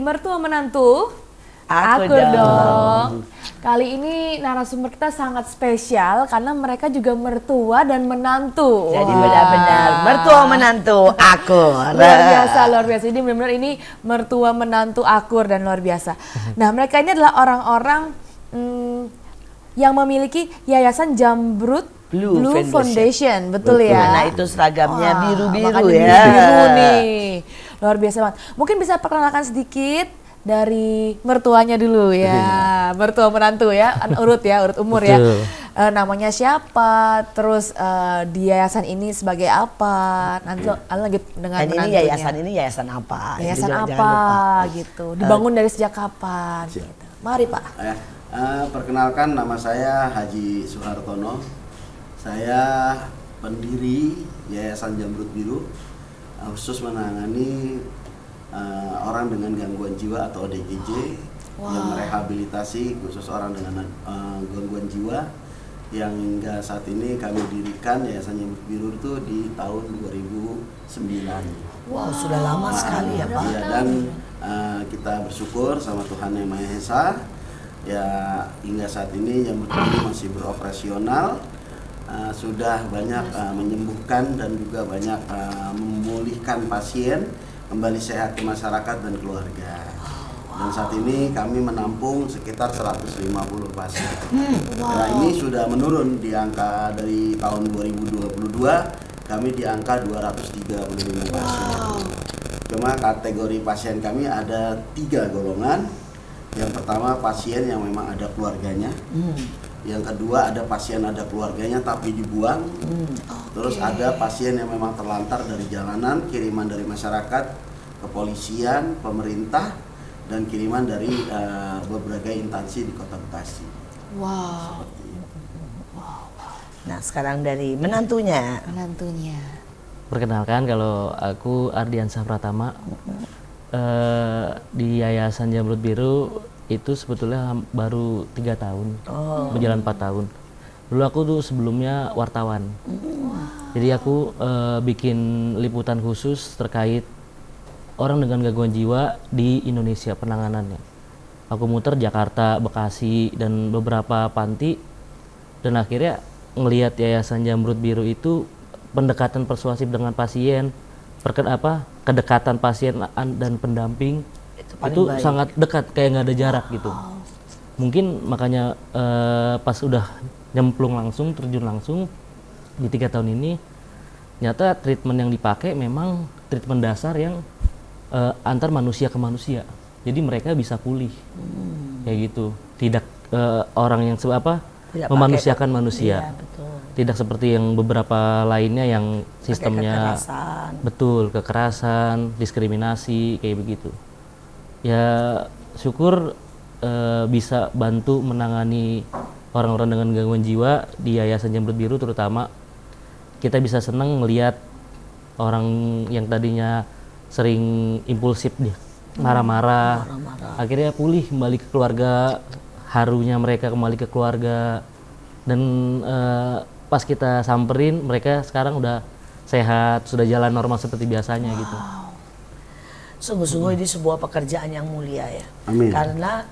mertua menantu. Aku dong. Kali ini narasumber kita sangat spesial karena mereka juga mertua dan menantu. Jadi benar-benar mertua menantu akur. Luar biasa. Jadi benar-benar ini mertua menantu akur dan luar biasa. Nah, mereka ini adalah orang-orang yang memiliki Yayasan Jamrud Blue Foundation. Betul ya? Nah, itu seragamnya biru-biru ya. ya. Biru nih. Luar biasa banget. Mungkin bisa perkenalkan sedikit dari mertuanya dulu ya, mertua menantu ya, urut umur ya. Namanya siapa, terus di yayasan ini sebagai apa, nanti lanjut dengan menantunya. Ini yayasan apa? Yayasan apa gitu, dibangun dari sejak kapan gitu. Mari Pak. Perkenalkan, nama saya Haji Suhartono. Saya pendiri Yayasan Jamrud Biru, khusus menangani orang dengan gangguan jiwa atau ODGJ, yang merehabilitasi khusus orang dengan gangguan jiwa, yang hingga saat ini kami dirikan Yayasan Jamrud Biru itu di tahun 2009. Wow, sudah lama sekali ya Pak. Ya, dan kita bersyukur sama Tuhan Yang Maha Esa, ya hingga saat ini Jamrud Biru masih beroperasional, sudah banyak menyembuhkan dan juga banyak memulihkan pasien kembali sehat ke masyarakat dan keluarga. Dan saat ini kami menampung sekitar 150 pasien. Nah, ini sudah menurun di angka dari tahun 2022, kami di angka 235 pasien. Cuma kategori pasien kami ada 3 golongan. Yang pertama, pasien yang memang ada keluarganya. Yang kedua, ada pasien ada keluarganya tapi dibuang. Terus ada pasien yang memang terlantar dari jalanan, kiriman dari masyarakat, kepolisian, pemerintah, dan kiriman dari beberapa instansi di Kota Bekasi. Wow. Nah, sekarang dari menantunya. Perkenalkan, kalau aku Ardiansyah Pratama, di Yayasan Jamrud Biru itu sebetulnya baru 3 tahun, berjalan 4 tahun. Dulu aku tuh sebelumnya wartawan. Jadi aku bikin liputan khusus terkait orang dengan gangguan jiwa di Indonesia, penanganannya. Aku muter Jakarta, Bekasi, dan beberapa panti, dan akhirnya ngelihat Yayasan Jamrud Biru itu pendekatan persuasif dengan pasien, kedekatan pasien dan pendamping itu sangat dekat, kayak nggak ada jarak gitu. Mungkin makanya pas udah nyemplung langsung, terjun langsung di 3 tahun ini, nyata treatment yang dipakai memang treatment dasar yang antar manusia ke manusia. Jadi mereka bisa pulih, kayak gitu. Tidak orang yang memanusiakan manusia. Iya, betul. Tidak seperti yang beberapa lainnya yang sistemnya kekerasan, diskriminasi, kayak begitu. Ya syukur bisa bantu menangani orang-orang dengan gangguan jiwa di Yayasan Jamrud Biru, terutama kita bisa senang melihat orang yang tadinya sering impulsif dia, marah-marah, akhirnya pulih kembali ke keluarga, harunya mereka kembali ke keluarga, dan pas kita samperin mereka sekarang udah sehat, sudah jalan normal seperti biasanya gitu. Sungguh-sungguh ini sebuah pekerjaan yang mulia ya. Amin. Karena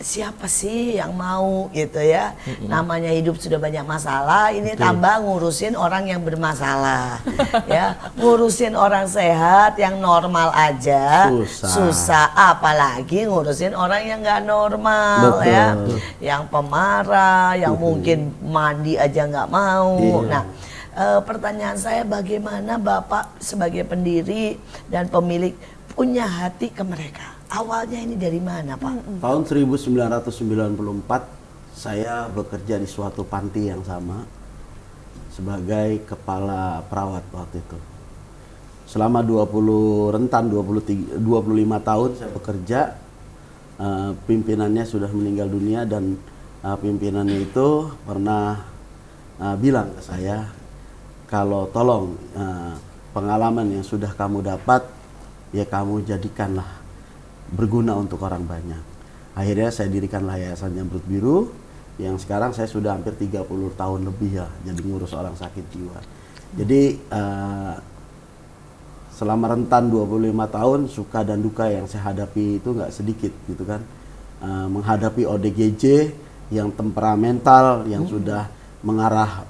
siapa sih yang mau gitu ya, namanya hidup sudah banyak masalah, ini tambah ngurusin orang yang bermasalah. Ya, ngurusin orang sehat yang normal aja susah, apalagi ngurusin orang yang nggak normal. Ya, yang pemarah, yang mungkin mandi aja nggak mau. Nah, pertanyaan saya, bagaimana Bapak sebagai pendiri dan pemilik punya hati ke mereka? Awalnya ini dari mana Pak? Tahun 1994 saya bekerja di suatu panti yang sama sebagai kepala perawat waktu itu. Selama 25 tahun saya bekerja, pimpinannya sudah meninggal dunia, dan pimpinannya itu pernah bilang ke saya, kalau tolong pengalaman yang sudah kamu dapat, ya kamu jadikanlah berguna untuk orang banyak. Akhirnya saya dirikanlah Yayasan Jamrud Biru, yang sekarang saya sudah hampir 30 tahun lebih ya jadi ngurus orang sakit jiwa. Jadi selama rentan 25 tahun suka dan duka yang saya hadapi itu nggak sedikit gitu kan. Menghadapi ODGJ yang temperamental, yang sudah mengarah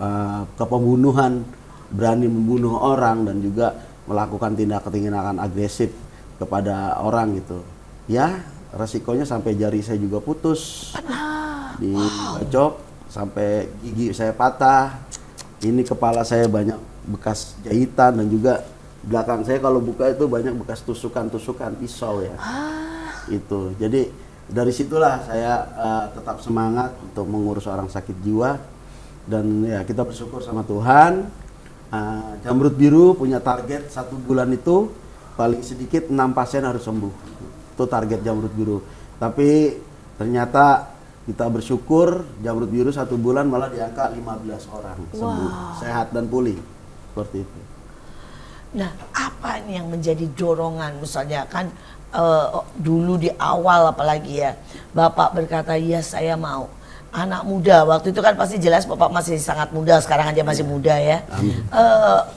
ke pembunuhan, berani membunuh orang dan juga melakukan tindakan agresif kepada orang gitu. Ya, resikonya sampai jari saya juga putus, dibacok, sampai gigi saya patah. Ini kepala saya banyak bekas jahitan dan juga belakang saya kalau buka itu banyak bekas tusukan-tusukan pisau ya. Itu. Jadi dari situlah saya tetap semangat untuk mengurus orang sakit jiwa dan ya kita bersyukur sama Tuhan. Jamrut Biru punya target 1 bulan itu paling sedikit 6 pasien harus sembuh. Itu target Jamrut Biru. Tapi ternyata kita bersyukur Jamrut Biru 1 bulan malah di angka 15 orang sembuh, sehat dan pulih. Seperti itu. Nah, apa ini yang menjadi dorongan? Misalnya kan dulu di awal apalagi ya, Bapak berkata, ya saya mau. Anak muda, waktu itu kan pasti jelas Bapak masih sangat muda, sekarang aja masih muda ya.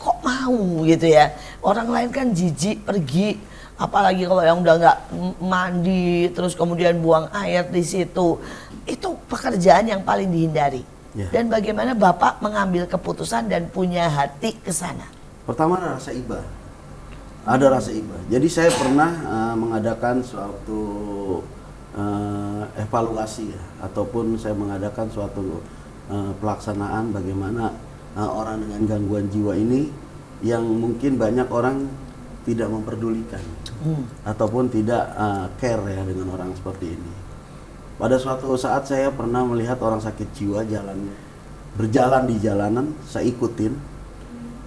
Kok mau gitu ya? Orang lain kan jijik pergi, apalagi kalau yang udah nggak mandi, terus kemudian buang air di situ. Itu pekerjaan yang paling dihindari. Ya. Dan bagaimana Bapak mengambil keputusan dan punya hati ke sana? Pertama ada rasa iba. Ada rasa iba. Jadi saya pernah mengadakan suatu evaluasi ya, ataupun saya mengadakan suatu pelaksanaan bagaimana orang dengan gangguan jiwa ini yang mungkin banyak orang tidak memperdulikan ataupun tidak care ya dengan orang seperti ini. Pada suatu saat saya pernah melihat orang sakit jiwa berjalan di jalanan, saya ikutin.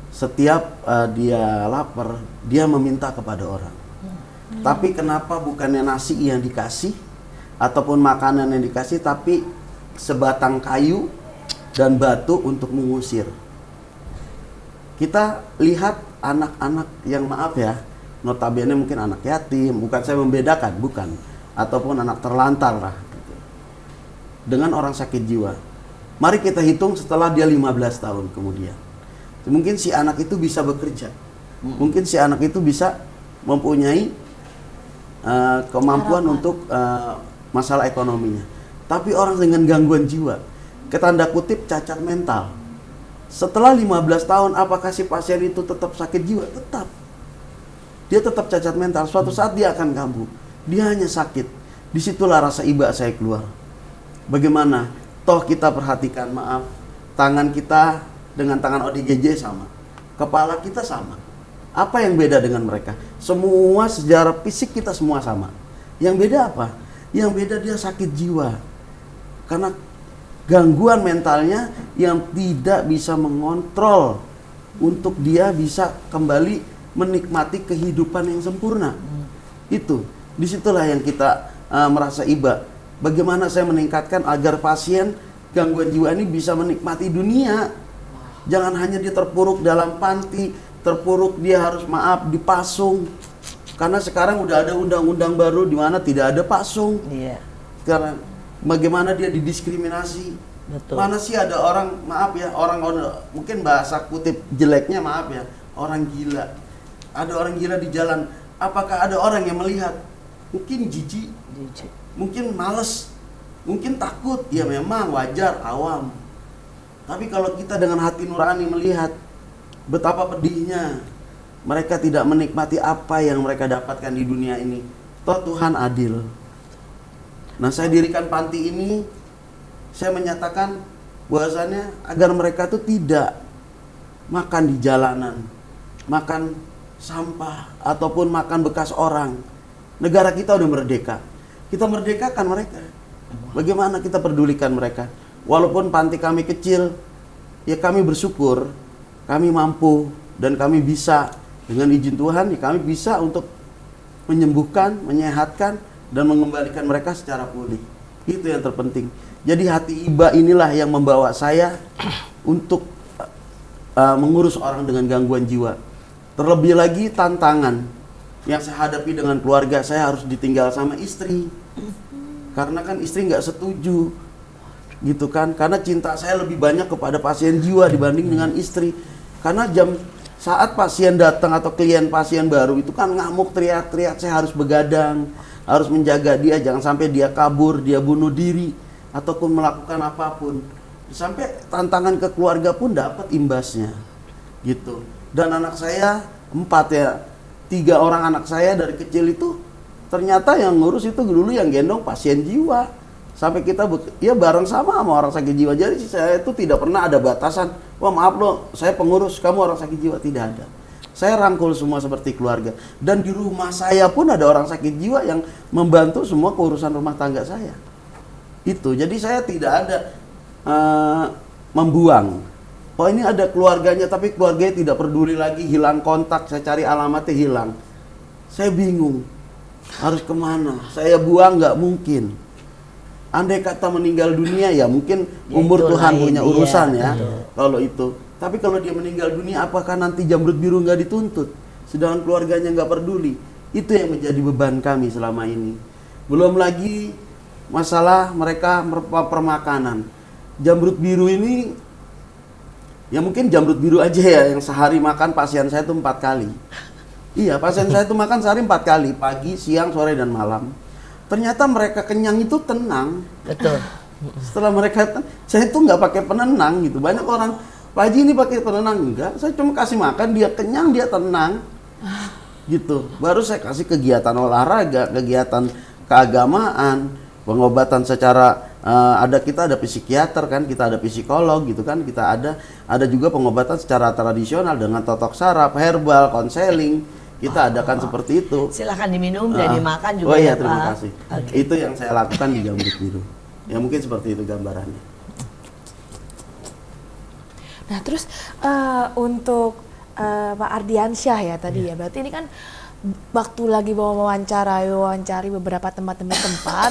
Setiap dia lapar, dia meminta kepada orang. Tapi kenapa bukannya nasi yang dikasih ataupun makanan yang dikasih, tapi sebatang kayu dan batu untuk mengusir. Kita lihat anak-anak yang maaf ya, notabene mungkin anak yatim, bukan saya membedakan, bukan, ataupun anak terlantar lah, gitu. Dengan orang sakit jiwa. Mari kita hitung setelah dia 15 tahun kemudian. Mungkin si anak itu bisa bekerja, mungkin si anak itu bisa mempunyai kemampuan untuk masalah ekonominya. Tapi orang dengan gangguan jiwa, ketanda kutip cacat mental, setelah 15 tahun apakah si pasien itu tetap sakit jiwa? Tetap. Dia tetap cacat mental, suatu saat dia akan kambuh. Dia hanya sakit. Disitulah rasa iba saya keluar. Bagaimana? Toh kita perhatikan, maaf, tangan kita dengan tangan ODGJ sama, kepala kita sama. Apa yang beda dengan mereka? Semua sejarah fisik kita semua sama. Yang beda apa? Yang beda dia sakit jiwa. Karena gangguan mentalnya yang tidak bisa mengontrol untuk dia bisa kembali menikmati kehidupan yang sempurna. Itu, disitulah yang kita merasa iba. Bagaimana saya meningkatkan agar pasien gangguan jiwa ini bisa menikmati dunia. Jangan hanya dia terpuruk dalam panti, terpuruk dia harus dipasung. Karena sekarang udah ada undang-undang baru di mana tidak ada pasung. Iya. Karena bagaimana dia didiskriminasi. Betul. Mana sih ada orang, maaf ya, orang mungkin bahasa kutip jeleknya, maaf ya, orang gila. Ada orang gila di jalan. Apakah ada orang yang melihat? Mungkin jijik, mungkin males, mungkin takut. Ya memang wajar, awam. Tapi kalau kita dengan hati nurani melihat betapa pedihnya mereka tidak menikmati apa yang mereka dapatkan di dunia ini. Toh Tuhan adil. Nah, saya dirikan panti ini, saya menyatakan bahwasannya agar mereka tuh tidak makan di jalanan, makan sampah ataupun makan bekas orang. Negara kita udah merdeka. Kita merdekakan mereka. Bagaimana kita pedulikan mereka? Walaupun panti kami kecil, ya kami bersyukur, kami mampu dan kami bisa dengan izin Tuhan, ya kami bisa untuk menyembuhkan, menyehatkan dan mengembalikan mereka secara pulih. Itu yang terpenting. Jadi hati iba inilah yang membawa saya untuk mengurus orang dengan gangguan jiwa. Terlebih lagi tantangan yang saya hadapi dengan keluarga, saya harus ditinggal sama istri. Karena kan istri nggak setuju, gitu kan? Karena cinta saya lebih banyak kepada pasien jiwa dibanding dengan istri. Karena Saat pasien datang atau klien pasien baru itu kan ngamuk, teriak-teriak, saya harus begadang, harus menjaga dia jangan sampai dia kabur, dia bunuh diri ataupun melakukan apapun. Sampai tantangan ke keluarga pun dapat imbasnya. Gitu. Dan anak saya 4 ya. 3 orang anak saya dari kecil itu ternyata yang ngurus itu dulu yang gendong pasien jiwa. Sampai kita ya bareng sama orang sakit jiwa. Jadi saya itu tidak pernah ada batasan. Wah maaf loh, saya pengurus, kamu orang sakit jiwa. Tidak ada. Saya rangkul semua seperti keluarga. Dan di rumah saya pun ada orang sakit jiwa yang membantu semua keurusan rumah tangga saya. Itu. Jadi saya tidak ada membuang. Oh ini ada keluarganya, tapi keluarganya tidak peduli lagi, hilang kontak. Saya cari alamatnya hilang. Saya bingung. Harus kemana? Saya buang nggak mungkin. Andai kata meninggal dunia ya mungkin umur ya, Tuhan punya urusan ya kalau itu. Tapi kalau dia meninggal dunia apakah nanti Jamrud Biru nggak dituntut? Sedangkan keluarganya nggak peduli. Itu yang menjadi beban kami selama ini. Belum lagi masalah mereka permakanan. Jamrud Biru ini ya mungkin Jamrud Biru aja ya yang sehari makan pasien saya itu 4 kali. Iya pasien saya itu makan sehari 4 kali, pagi, siang, sore dan malam. Ternyata mereka kenyang itu tenang. Betul. Setelah mereka saya itu nggak pakai penenang gitu. Banyak orang, Pak Haji ini pakai penenang enggak? Saya cuma kasih makan, dia kenyang, dia tenang. Gitu. Baru saya kasih kegiatan olahraga, kegiatan keagamaan, pengobatan secara kita ada psikiater kan, kita ada psikolog gitu kan, kita ada juga pengobatan secara tradisional dengan totok saraf, herbal, konseling. Kita adakan seperti itu. Silahkan diminum dan dimakan juga. Oh iya, ya, terima Pak. kasih. Okay. Itu yang saya lakukan di Jamrud Biru. Ya mungkin seperti itu gambarannya. Nah terus untuk Pak Ardiansyah ya tadi ya, berarti ini kan waktu lagi wawancari beberapa tempat,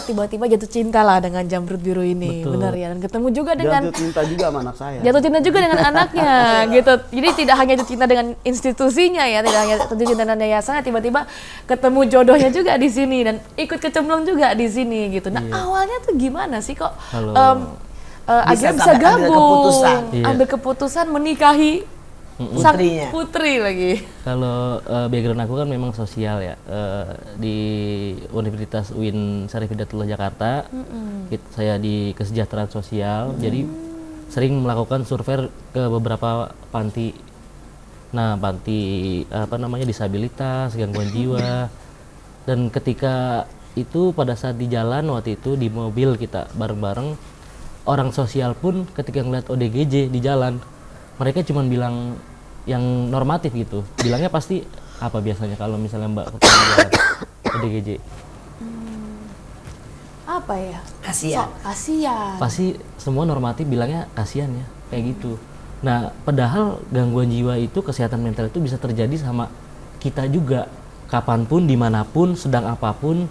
tiba-tiba jatuh cinta lah dengan Jamrud Biru ini. Betul. Benar ya, dan ketemu juga dengan Jatuh cinta juga sama anak saya. jatuh cinta juga dengan anaknya gitu. Jadi tidak hanya jatuh cinta dengan institusinya ya, tidak hanya jatuh cinta dengan yayasannya, tiba-tiba ketemu jodohnya juga di sini dan ikut kecemplung juga di sini gitu. Nah awalnya tuh gimana sih kok akhirnya bisa gabung, ambil keputusan menikahi sang Putrinya. putri lagi. Kalau background aku kan memang sosial ya, di Universitas UIN Syarif Hidayatullah Jakarta. Saya di kesejahteraan sosial, jadi sering melakukan survei ke beberapa panti. Nah, panti disabilitas, gangguan jiwa. Dan ketika itu pada saat di jalan waktu itu di mobil kita bareng-bareng, orang sosial pun ketika ngeliat ODGJ di jalan, mereka cuma bilang yang normatif gitu. Bilangnya pasti apa biasanya kalau misalnya Mbak ketemu ODGJ? Apa ya? Kasihan. Kasihan. Pasti semua normatif bilangnya kasihan ya, kayak gitu. Nah, padahal gangguan jiwa itu, kesehatan mental itu bisa terjadi sama kita juga. Kapanpun, dimanapun, sedang apapun,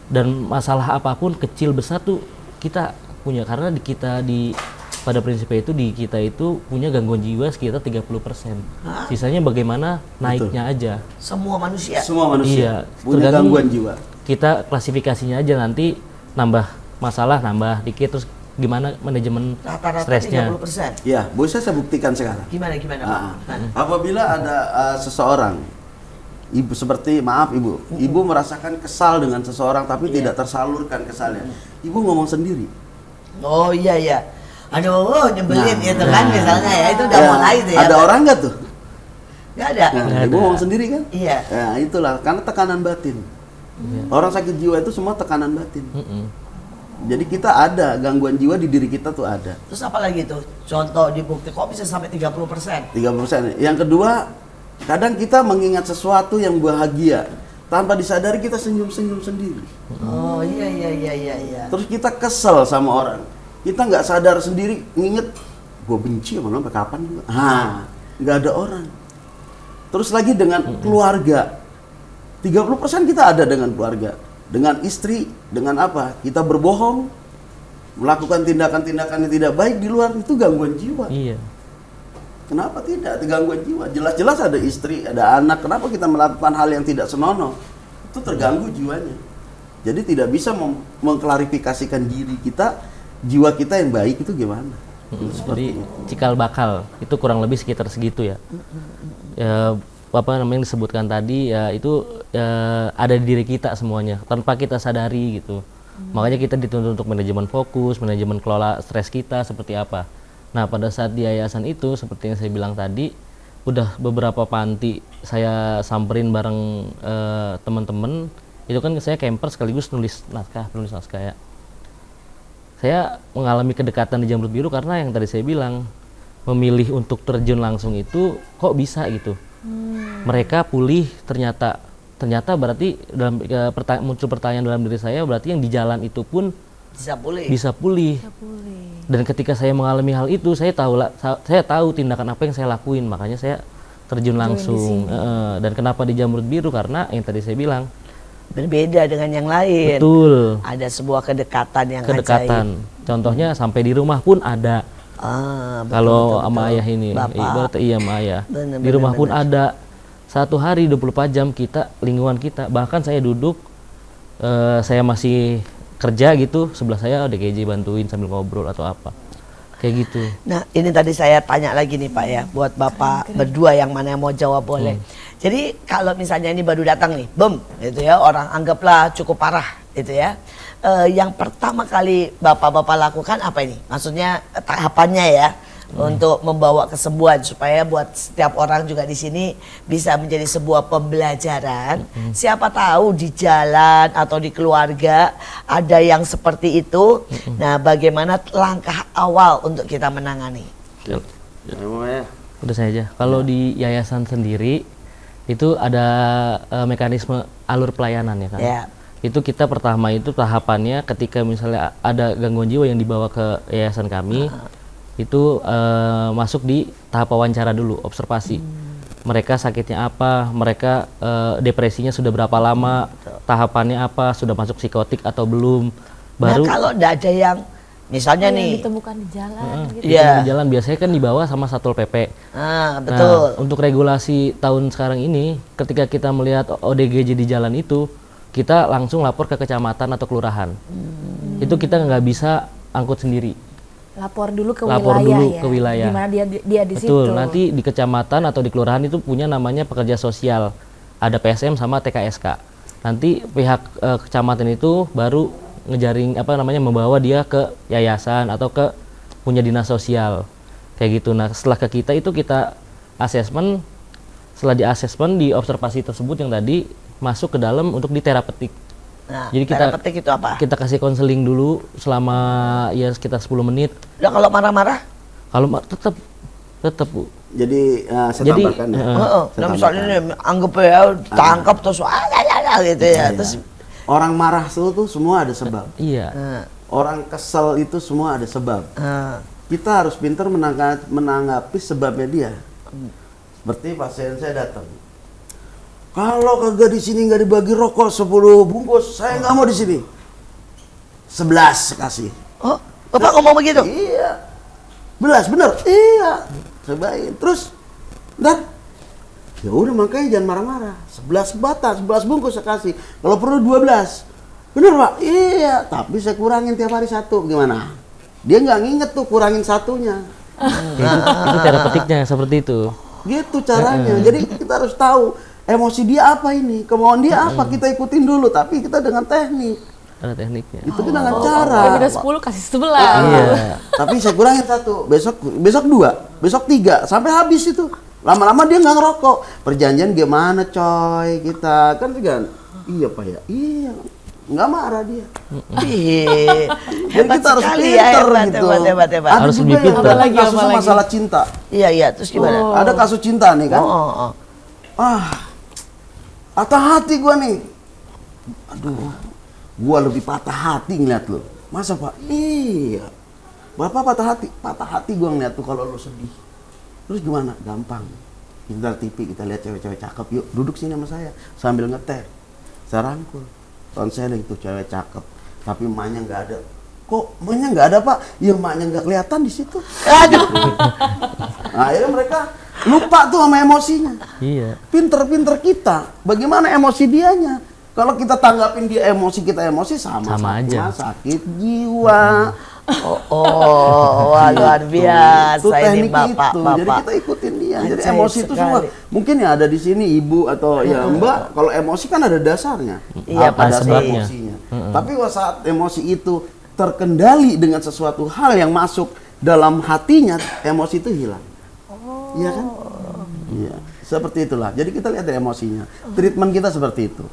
dan masalah apapun, kecil besar tuh kita punya. Karena pada prinsipnya itu di kita itu punya gangguan jiwa sekitar 30%. Sisanya bagaimana naiknya aja. Semua manusia. Semua manusia punya tergantung gangguan jiwa. Kita klasifikasinya aja, nanti nambah masalah, nambah dikit, terus gimana manajemen Rata-rata stresnya. 30%. Ya, boleh saya buktikan sekarang. Gimana Pak? Apabila ada seseorang, ibu ibu merasakan kesal dengan seseorang tapi tidak tersalurkan kesalnya, ibu ngomong sendiri. Oh iya. Aduh, nyebelin gitu kan misalnya ya, itu udah mulai tuh ya. Ada orang nggak tuh? Nggak ada. Nah, ibu ngomong sendiri kan? Iya. Nah, itulah karena tekanan batin. Orang sakit jiwa itu semua tekanan batin. Jadi kita ada gangguan jiwa di diri kita tuh ada. Terus apa lagi tuh? Contoh dibukti kok bisa sampai 30%? 30%. Yang kedua, kadang kita mengingat sesuatu yang bahagia, tanpa disadari kita senyum-senyum sendiri. Oh iya. Terus kita kesel sama orang. Kita nggak sadar sendiri, nginget, gue benci sama lo sampai kapan juga. Nggak ada orang. Terus lagi dengan keluarga. 30% kita ada dengan keluarga. Dengan istri, dengan apa? Kita berbohong, melakukan tindakan-tindakan yang tidak baik di luar, itu gangguan jiwa. Iya. Kenapa tidak? Itu gangguan jiwa. Jelas-jelas ada istri, ada anak. Kenapa kita melakukan hal yang tidak senonoh? Itu terganggu jiwanya. Jadi tidak bisa mengklarifikasikan diri kita, jiwa kita yang baik itu gimana. Jadi cikal bakal itu kurang lebih sekitar segitu ya. Ya apa namanya yang disebutkan tadi ya itu ada di diri kita semuanya tanpa kita sadari gitu. Makanya kita dituntut untuk manajemen fokus, manajemen kelola stres kita seperti apa. Nah pada saat di yayasan itu seperti yang saya bilang tadi, udah beberapa panti saya samperin bareng teman-teman. Itu kan saya camper sekaligus nulis naskah ya. Saya mengalami kedekatan di Jamrut Biru karena yang tadi saya bilang, memilih untuk terjun langsung itu kok bisa gitu. Mereka pulih ternyata berarti dalam muncul pertanyaan dalam diri saya, berarti yang di jalan itu pun bisa pulih. Dan ketika saya mengalami hal itu, saya tahu tindakan apa yang saya lakuin, makanya saya terjun langsung. Dan kenapa di Jamrut Biru? Karena yang tadi saya bilang berbeda dengan yang lain. Betul. Ada sebuah kedekatan yang kedekatan. ajaib. Contohnya sampai di rumah pun ada. Kalau sama ayah ini, ibarat iya sama ayah. Di rumah pun ada. Satu hari 24 jam kita, lingkungan kita. Bahkan saya duduk, saya masih kerja gitu, sebelah saya ada KJ bantuin sambil ngobrol atau apa. Kayak gitu. Nah ini tadi saya tanya lagi nih Pak ya, buat Bapak berdua yang mana yang mau jawab boleh. Jadi kalau misalnya ini baru datang nih, gitu ya, orang anggaplah cukup parah gitu ya. Yang pertama kali Bapak-bapak lakukan apa ini? Maksudnya tahapannya ya, untuk membawa kesembuhan supaya buat setiap orang juga di sini bisa menjadi sebuah pembelajaran. Siapa tahu di jalan atau di keluarga ada yang seperti itu. Nah, bagaimana langkah awal untuk kita menangani? Udah saya aja. Kalau di yayasan sendiri itu ada mekanisme alur pelayanan ya kan. Itu kita pertama itu tahapannya ketika misalnya ada gangguan jiwa yang dibawa ke yayasan kami, itu masuk di tahap wawancara dulu, observasi. Mereka sakitnya apa, mereka depresinya sudah berapa lama, tahapannya apa, sudah masuk psikotik atau belum. Baru nah kalau tidak ada yang misalnya nih ditemukan di jalan gitu. Di jalan biasanya kan dibawa sama Satpol PP. Betul. Nah, untuk regulasi tahun sekarang ini, ketika kita melihat ODGJ di jalan itu, kita langsung lapor ke kecamatan atau kelurahan. Itu kita nggak bisa angkut sendiri. Lapor dulu ke wilayah. Di mana dia di situ. Betul. Nanti di kecamatan atau di kelurahan itu punya namanya pekerja sosial. Ada PSM sama TKSK. Nanti pihak kecamatan itu baru ngejaring membawa dia ke yayasan atau ke punya dinas sosial. Kayak gitu. Nah, setelah ke kita itu kita asesmen. Setelah di asesmen, di observasi tersebut yang tadi masuk ke dalam untuk diterapeutik. Nah, jadi terapeutik itu apa? Kita kasih konseling dulu selama ya sekitar 10 menit. Nah, kalau marah-marah? Kalau tetap Bu. Jadi saya tambahkan ya. Nah, misalnya ini anggap ya tangkap terus gitu ya. Terus orang marah tuh semua ada sebab. Iya. Orang kesel itu semua ada sebab. Kita harus pintar menanggapi sebabnya dia. Seperti pasien saya datang. Kalau kagak di sini nggak dibagi rokok 10 bungkus, saya nggak mau di sini. 11 kasih. Oh, Bapak ngomong begitu? Iya. 11 bener? Iya. Cobain. Terus, dan ya udah makanya jangan marah-marah. 11 batas, 11 bungkus saya kasih. Kalau perlu 12. Bener Pak? Iya. Tapi saya kurangin tiap hari 1. Gimana? Dia nggak nginget tuh kurangin 1-nya. Itu terapeutiknya seperti itu. Gitu caranya. Jadi kita harus tahu emosi dia apa ini, kemauan dia apa, kita ikutin dulu, tapi kita dengan teknik. Ada tekniknya. Itu dengan cara. Beda 10 kasih 11. Iya. Tapi saya kurangin 1, besok 2, besok 3, sampai habis itu. Lama-lama dia nggak ngerokok. Perjanjian gimana coy kita kan juga. Iya Pak ya. Iya. Nggak marah dia. Hebat kita harus sekali pinter ya, gitu. hebat. Ada Harus juga lebih yang pinter. ada kasus masalah cinta. Iya, terus gimana? Ada kasus cinta nih kan. Patah hati gua nih. Aduh, gua lebih patah hati ngeliat lo. Masa Pak? Iya. Bapak patah hati gua ngeliat tuh kalau lo sedih. Terus gimana? Gampang. Kita TV, kita lihat cewek-cewek cakep, yuk duduk sini sama saya sambil ngeteh. Saya rangkul. Konseling itu cewek cakep, tapi emaknya nggak ada. Kok emaknya nggak ada Pak? Ya emaknya nggak kelihatan di situ. Aduh. Nah, akhirnya mereka lupa tuh sama emosinya. Iya. Pinter-pinter kita, bagaimana emosi dianya? Kalau kita tanggapin dia emosi, kita emosi sama aja. Sakit jiwa. Wah, luar biasa Itu ini teknik itu. Jadi bapak. kita ikutin dia. Jadi Ajaib emosi itu semua. sekali. Mungkin ya ada di sini ibu atau ya mbak. Kalau emosi kan ada dasarnya. Iya, Apa pasti. dasar emosinya. Tapi saat emosi itu terkendali dengan sesuatu hal yang masuk dalam hatinya, emosi itu hilang. Iya kan? Iya. Seperti itulah. Jadi kita lihat dari emosinya. Treatment kita seperti itu.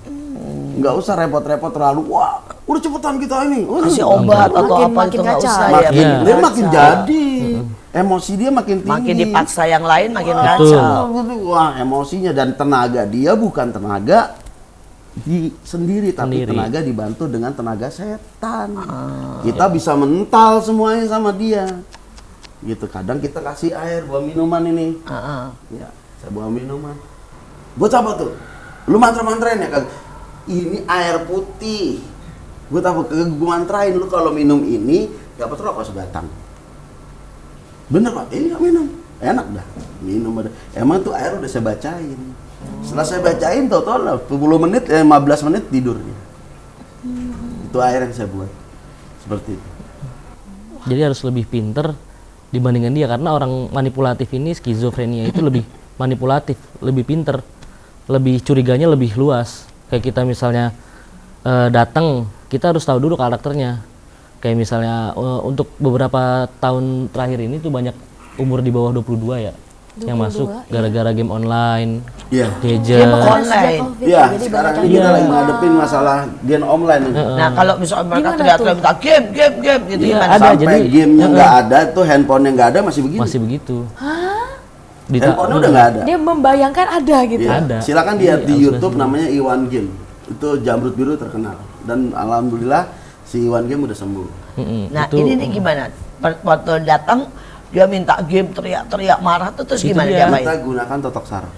Nggak usah repot-repot terlalu. Wah, udah cepetan kita ini. Kasih obat atau Makin- apa makin itu nggak kacau. usah Makin, ya. dia makin jadi. Emosi dia makin tinggi. Makin dipaksa yang lain makin Betul. kacau. Wah, emosinya dan tenaga dia bukan tenaga sendiri, tapi Sendiri. tenaga dibantu dengan tenaga setan. Kita bisa mental semuanya sama dia. Gitu. Kadang kita kasih air, buah minuman ini. Ya, saya bawa minuman. Buat apa tuh? Lu mantra-mantrain ya, Kak? Ini air putih. Buat apa? Gue mantrain lu kalau minum ini dapat rokok sebatang. Bener Pak, ini nggak minum. Enak dah, minum ada. Emang tuh air udah saya bacain. Setelah saya bacain, total 10 menit, 15 menit tidur dia. Itu air yang saya buat. Seperti itu. Jadi harus lebih pinter dibandingkan dia, karena orang manipulatif ini, skizofrenia itu lebih manipulatif, lebih pinter, lebih curiganya lebih luas. Kayak kita misalnya datang, kita harus tahu dulu karakternya. Kayak misalnya untuk beberapa tahun terakhir ini tuh banyak umur di bawah 22 ya yang 22, masuk iya. gara-gara game online, Iya. gadget. Karena Online. sejak COVID, Iya, jadi sekarang banyak ini yang kita lagi lupa. ngadepin masalah game online ini. Nah, kalau misalnya mereka Gimana teriak-teriak tuh? minta game gitu Iya, gimana? ada. Sampai jadi- gamenya nggak ada, tuh handphone yang nggak ada masih begini. Masih begitu. Handphone udah nggak ada. Dia membayangkan ada gitu. Iya. Ada. Silakan lihat di Iya, YouTube namanya Iwan Game. Itu jamrut biru terkenal. Dan alhamdulillah si Iwan Game udah sembuh. Nah, itu, ini nih gimana? Waktu datang dia minta game teriak-teriak marah tuh terus Itu gimana dia. dia main? Kita gunakan totok saraf.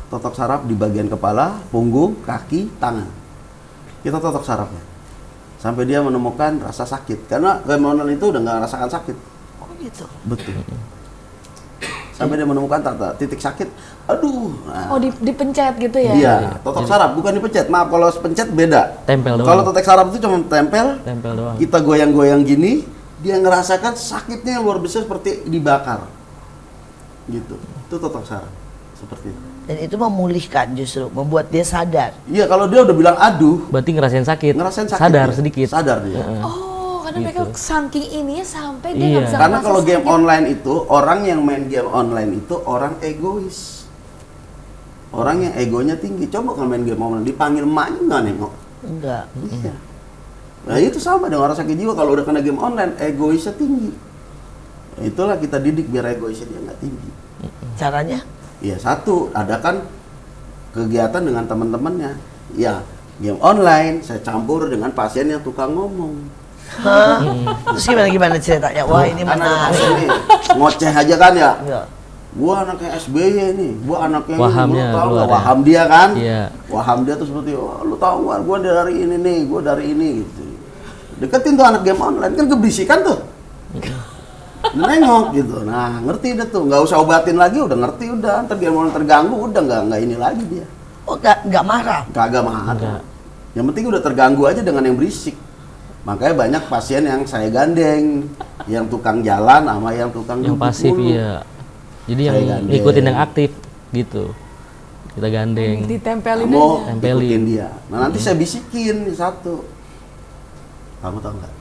Totok saraf di bagian kepala, punggung, kaki, tangan. Kita totok sarafnya. Sampai dia menemukan rasa sakit. Karena game online itu udah nggak rasakan sakit. Oh gitu. Betul. Sampai dia menemukan titik sakit. Aduh. Nah, Oh, dipencet gitu ya? iya, totok saraf bukan dipencet. Maaf kalau pencet beda. Tempel doang. Kalau totok saraf itu cuma tempel. Tempel doang. Kita goyang-goyang gini, dia ngerasakan sakitnya yang luar biasa seperti dibakar. Gitu. Itu totok saraf. Seperti itu. Dan itu memulihkan justru, membuat dia sadar. Iya, kalau dia udah bilang aduh, Berarti ngerasain sakit. ngerasain sakit. Sadar dia. sedikit. Sadar dia. Oh, karena mereka saking ininya sampai dia Iya. nggak bisa Karena ngerasa kalau game sakit. online itu, orang yang main game online itu orang egois. Orang yang egonya tinggi. Coba kalau main game online dipanggil emaknya nggak nengok. Enggak. Iya. Nah itu sama dengan orang sakit jiwa, kalau udah kena game online egoisnya tinggi. Nah, itulah kita didik biar egoisnya dia nggak tinggi. Caranya? Ya satu, adakan kegiatan dengan teman-temannya. Ya game online saya campur dengan pasien yang tukang ngomong. Hah? Terus gimana ceritanya? Wah, ini Kan ada menarik. pasien nih, ngoceh aja kan ya. Iya. Gua anaknya SBY nih, gua anaknya ini, Wahamnya lu tahu keluar nggak? ya? Waham dia kan? Iya. Waham dia tuh seperti, oh, lu tahu nggak? Gua dari ini nih, gua dari ini gitu. Deketin tuh anak game online kan keberisikan tuh. Nengok gitu. Nah, ngerti deh tuh, nggak usah obatin lagi, udah ngerti udah. Ntar dia mau terganggu, udah nggak ini lagi dia. Oh, nggak marah. Kagak marah. Enggak. Yang penting udah terganggu aja dengan yang berisik. Makanya banyak pasien yang saya gandeng, yang tukang jalan sama yang tukang Yang duduk pasif mulu. iya. Jadi yang Saya gandeng. ngikutin yang aktif gitu. Kita gandeng. Ditempelin Kamu aja. Tempelin. ikutin dia. Nah nanti saya bisikin nih satu. Kamu tahu nggak?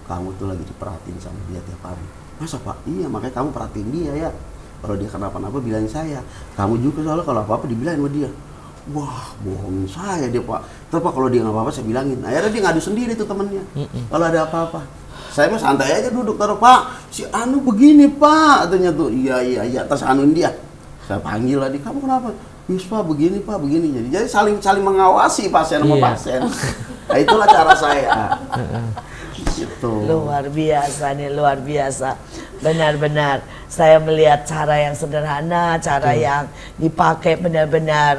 Kamu tuh lagi diperhatiin sama dia tiap hari. Masa Pak? Iya makanya kamu perhatiin dia ya. Kalau dia kenapa-napa bilangin saya. Kamu juga soalnya kalau apa-apa dibilangin sama dia. Wah bohongin saya dia Pak. Terus Pak kalau dia nggak apa-apa saya bilangin. Akhirnya dia ngadu sendiri tuh temennya. Kalau ada apa-apa. Saya mah santai aja duduk taruh Pak. Si Anu begini Pak. Katanya tuh iya. Terus anuin dia. Saya panggil lagi. Kamu kenapa? Yus Pak begini Pak begini. Jadi saling mengawasi pasien sama Iya. pasien. Nah itulah cara saya. Gitu. Luar biasa nih, luar biasa. Benar-benar saya melihat cara yang sederhana, cara yang dipakai benar-benar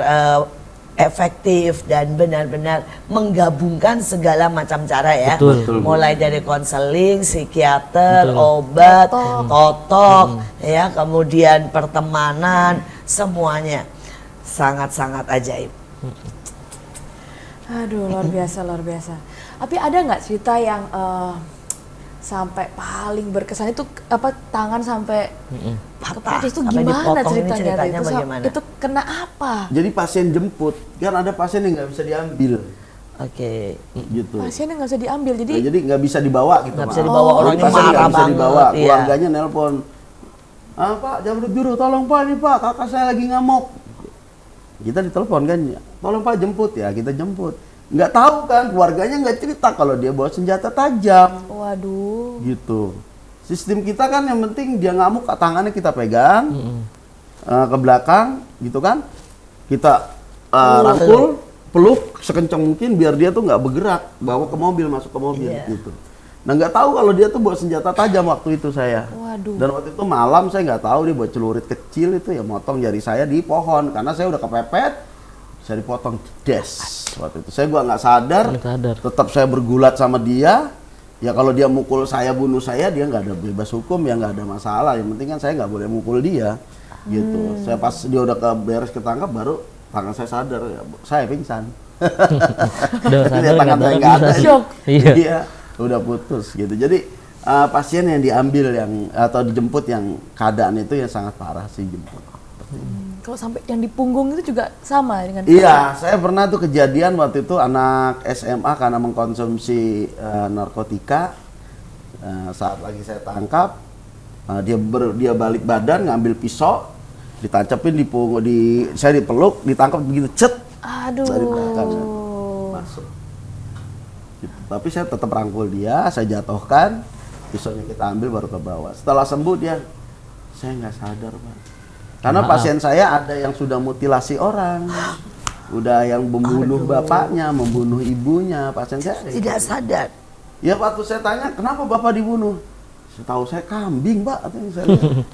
efektif dan benar-benar menggabungkan segala macam cara ya. Betul. Betul. Mulai dari konseling, psikiater, Betul. obat, totok, ya, kemudian pertemanan, semuanya sangat-sangat ajaib. Aduh, luar biasa, luar biasa. Tapi ada nggak cerita yang sampai paling berkesan itu apa tangan sampai Patah, keputus itu sampai gimana dipotong, ini ceritanya? ceritanya Itu, bagaimana? itu kena apa? Jadi pasien jemput, kan ada pasien yang nggak bisa diambil, Oke. gitu. Pasiennya nggak bisa diambil, jadi Nah, jadi nggak bisa dibawa gitu. Nggak bisa maaf. dibawa, Jadi orangnya pasien nggak marah bisa dibawa, banget, iya. keluarganya nelpon. Ah Pak, Jamrut Biru, tolong Pak, ini Pak, kakak saya lagi ngamuk. Kita ditelepon kan, tolong Pak jemput ya, kita jemput. Nggak tahu kan, keluarganya nggak cerita kalau dia bawa senjata tajam, waduh. gitu. Sistem kita kan yang penting dia ngamuk, tangannya kita pegang ke belakang, gitu kan. Kita rangkul, peluk sekencang mungkin biar dia tuh nggak bergerak, bawa ke mobil, masuk ke mobil, Iya. gitu. Nah nggak tahu kalau dia tuh bawa senjata tajam waktu itu saya. Waduh. Dan waktu itu malam saya nggak tahu dia bawa celurit kecil itu ya, motong jari saya di pohon karena saya udah kepepet, saya dipotong des. Waktu itu saya gua nggak sadar, Nggak sadar. tetap saya bergulat sama dia. Ya kalau dia mukul saya, bunuh saya, dia nggak ada bebas hukum, ya nggak ada masalah. Yang penting kan saya nggak boleh mukul dia, gitu. Saya pas dia udah beres ketangkap baru tangan saya sadar, ya, saya pingsan. Udah Lihat sadar tangan saya nggak ada. Shock. Iya. Iya, udah putus gitu. Jadi pasien yang diambil yang atau dijemput yang keadaan itu yang sangat parah sih jemput. Kalau sampai yang di punggung itu juga sama dengan Iya, saya pernah tuh kejadian waktu itu anak SMA karena mengkonsumsi narkotika. Saat lagi saya tangkap, dia balik badan ngambil pisau, ditancapin di punggung, saya dipeluk, ditangkap begitu, cet, Aduh. dari belakang masuk. Gitu. Tapi saya tetap rangkul dia, saya jatuhkan, pisaunya kita ambil baru ke bawah. Setelah sembuh dia, saya nggak sadar Pak. Karena Maaf. pasien saya ada yang sudah mutilasi orang, udah yang membunuh bapaknya, membunuh ibunya, pasien saya. Tidak sadar. Ya waktu saya tanya, kenapa bapak dibunuh? Setahu saya kambing Pak, katanya saya lihat.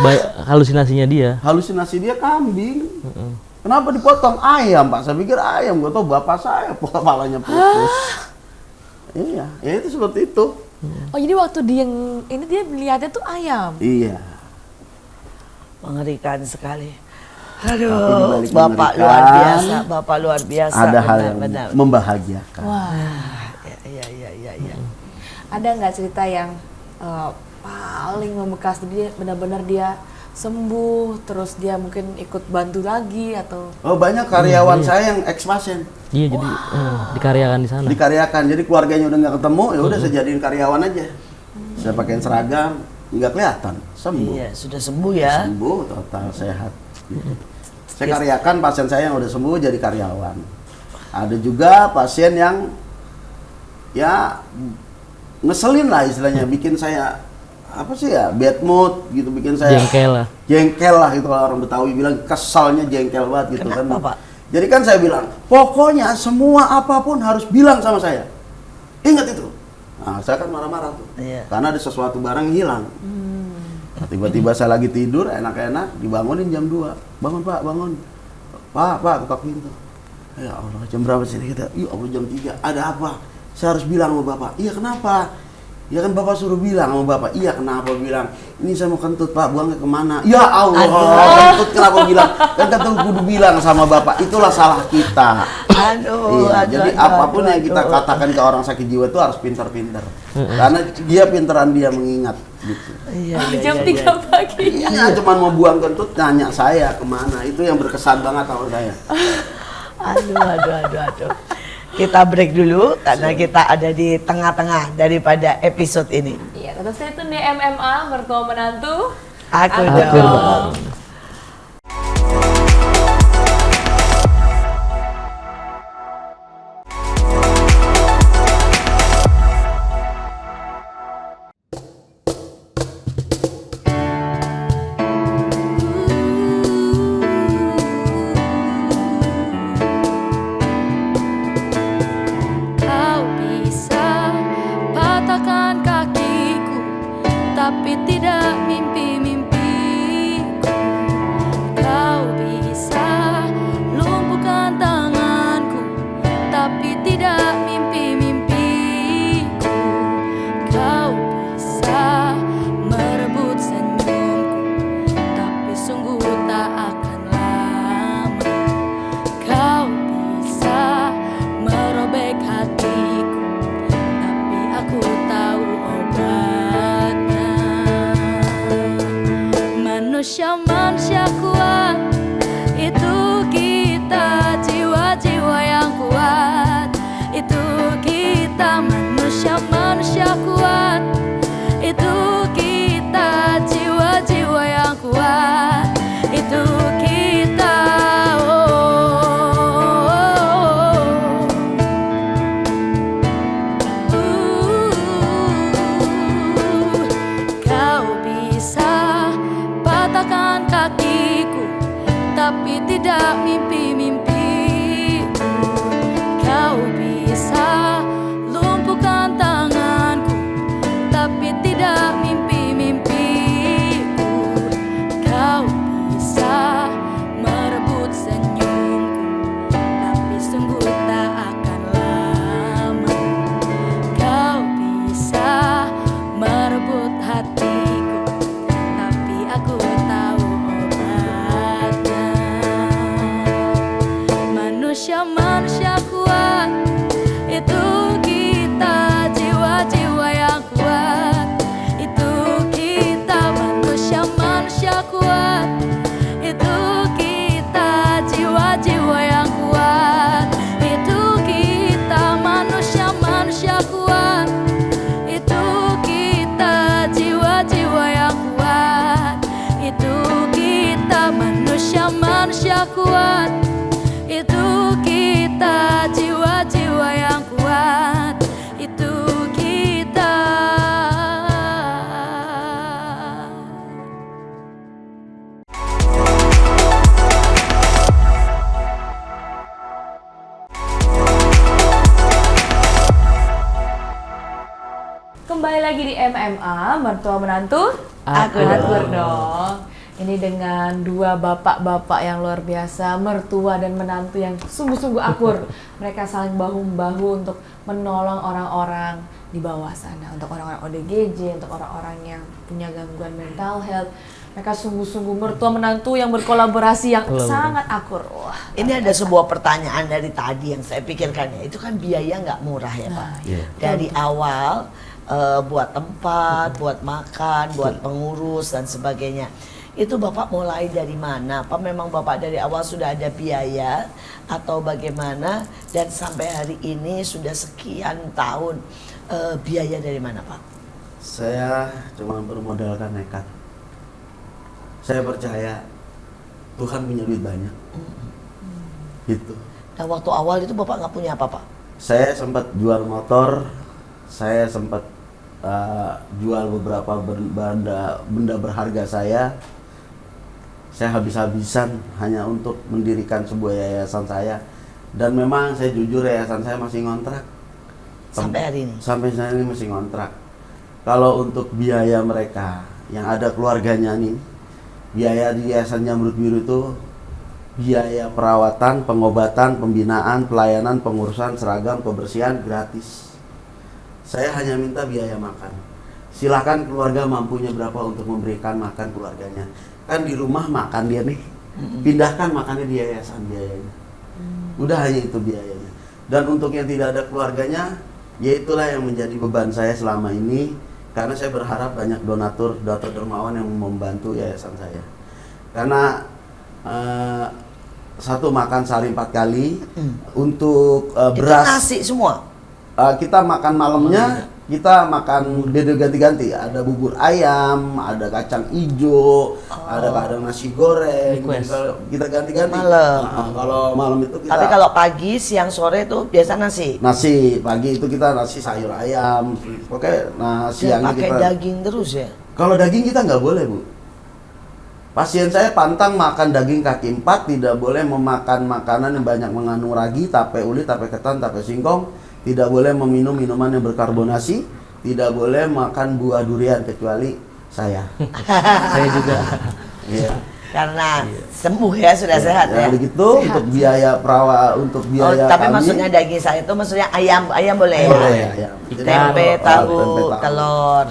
Baik, halusinasinya dia. Halusinasi dia kambing. Kenapa dipotong? Ayam Pak, saya pikir ayam, gue tau bapak saya kepalanya putus. Iya, ya itu seperti itu. Oh jadi waktu dia yang ini dia melihatnya tuh ayam. Iya. Mengerikan sekali. Tapi Aduh, dibalik Bapak mengerikan, luar biasa, Bapak luar biasa. Ada hal yang benar. membahagiakan. Wah. Ya. Ada nggak cerita yang paling membekas dia benar-benar dia sembuh terus dia mungkin ikut bantu lagi atau Oh banyak karyawan saya yang ex pasien Iya, jadi dikaryakan di sana. dikaryakan. Jadi keluarganya udah nggak ketemu, ya udah saya jadiin karyawan aja. Saya pakein seragam, nggak kelihatan, sembuh. Iya, sudah sembuh ya. Sembuh, total sehat. Gitu. Saya karyakan pasien saya yang udah sembuh jadi karyawan. Ada juga pasien yang ya ngeselin lah istilahnya, bikin saya apa sih ya, bad mood gitu, bikin saya Jengkel lah. gitu kalau orang Betawi bilang, kesalnya jengkel banget gitu. Kenapa, kan. Pak? Jadi kan saya bilang, pokoknya semua apapun harus bilang sama saya. Ingat itu. Nah, saya kan marah-marah tuh. Iya. Karena ada sesuatu barang yang hilang. Nah, tiba-tiba saya lagi tidur, enak-enak, dibangunin jam 2. Bangun Pak, bangun. Pak, ketok pintu. Ya Allah, jam berapa sih kita? Ya Allah, jam 3. Ada apa? Saya harus bilang sama Bapak. Iya, kenapa? Ya kan Bapak suruh bilang sama Bapak. Iya, kenapa bilang? Ini saya mau kentut Pak, buangnya kemana? Ya Allah, kentut kenapa bilang? Kan kentut kudu bilang sama Bapak. Itulah salah kita. Aduh, Iya, aduh, jadi aduh, apapun aduh, yang kita aduh. katakan ke orang sakit jiwa itu harus pintar-pintar. Karena dia pintaran dia mengingat gitu. Iya, jam 3 pagi. Iya, cuma mau buang kentut nanya saya kemana. Itu yang berkesan banget sama saya. Aduh. Kita break dulu karena kita ada di tengah-tengah daripada episode ini. Iya, tetap stay tune di MMA mertua menantu. Aku Aku dong. dong. Kau bisa patahkan kakiku, tapi tidak mimpi-mimpiku. Kau bisa lumpuhkan tanganku, tapi tidak mimpi-mimpiku. Kau bisa merebut senyumku, tapi sungguh tak akan lama. Kau bisa merobek hatiku, tapi aku tahu obatnya. manusia kuat, itu kita jiwa-jiwa yang kuat, itu kita manusia kuat, itu kita jiwa-jiwa yang kuat, itu kita. Kau bisa patahkan kakiku, tapi tidak mimpi-mimpiku. Kau bisa lumpuhkan tanganku, tapi tidak mimpi-mimpiku. Kau bisa merebut senyumku, tapi sungguh tak akan lama. Kau bisa merebut hatiku, tapi aku tahu obatnya. Manusia kuat, itu kita jiwa-jiwa yang kuat, itu kita manusia kuat, itu kita jiwa-jiwa yang kuat, itu kita manusia kuat, itu kita jiwa-jiwa yang kuat, itu kita manusia kuat, itu kita jiwa-jiwa yang kuat, itu kita. Kembali lagi di MMA, mertua menantu Akur dong. Ini dengan dua bapak-bapak yang luar biasa, mertua dan menantu yang sungguh-sungguh akur. Mereka saling bahu-membahu untuk menolong orang-orang di bawah sana, untuk orang-orang ODGJ, untuk orang-orang yang punya gangguan mental health. Mereka sungguh-sungguh mertua menantu yang berkolaborasi yang sangat akur. Wah, Ini ada sebuah pertanyaan dari tadi yang saya pikirkan ya, itu kan biaya nggak murah ya Pak. Dari awal buat tempat, buat makan, buat pengurus dan sebagainya. Itu Bapak mulai dari mana? Apa memang Bapak dari awal sudah ada biaya atau bagaimana? Dan sampai hari ini sudah sekian tahun, biaya dari mana Pak? Saya cuma bermodalkan nekat. Saya percaya Tuhan punya duit banyak. Gitu. Nah waktu awal itu Bapak nggak punya apa Pak? Saya sempat jual motor, saya sempat jual beberapa benda berharga saya habis-habisan hanya untuk mendirikan sebuah yayasan saya. Dan memang saya jujur, yayasan saya masih ngontrak Sampai hari ini? Sampai saat ini masih ngontrak. Kalau untuk biaya mereka yang ada keluarganya nih, biaya di Yayasan Jamrut Biru itu biaya perawatan, pengobatan, pembinaan, pelayanan, pengurusan, seragam, kebersihan gratis. Saya hanya minta biaya makan. Silahkan keluarga mampunya berapa untuk memberikan makan keluarganya. Kan di rumah makan dia nih, pindahkan makannya di yayasan biayanya. Udah hanya itu biayanya. Dan untuk yang tidak ada keluarganya, ya itulah yang menjadi beban saya selama ini. Karena saya berharap banyak donatur dermawan yang membantu yayasan saya. Karena satu makan sehari 4 kali, untuk beras. Itu nasi semua? Kita makan malamnya, kita makan beda ganti-ganti. Ada bubur ayam, ada kacang hijau, ada kadang nasi goreng. Kita ganti-ganti. Malam. Kalau malam itu kita. Tapi kalau pagi, siang, sore itu biasa nasi? Nasi, pagi itu kita nasi sayur ayam. Oke, nah siangnya pakai kita. daging terus ya? Kalau daging kita nggak boleh, Bu. Pasien saya pantang makan daging kaki 4, tidak boleh memakan makanan yang banyak mengandung ragi, tape uli, tape ketan, tape singkong. Tidak boleh meminum minuman yang berkarbonasi, tidak boleh makan buah durian kecuali saya. Saya juga. Iya. Karena sembuh ya, sudah sehat ya. Begitu untuk biaya untuk biaya tapi kami. maksudnya daging saya itu maksudnya ayam boleh ya? Boleh ya. Tempe, tahu, telur.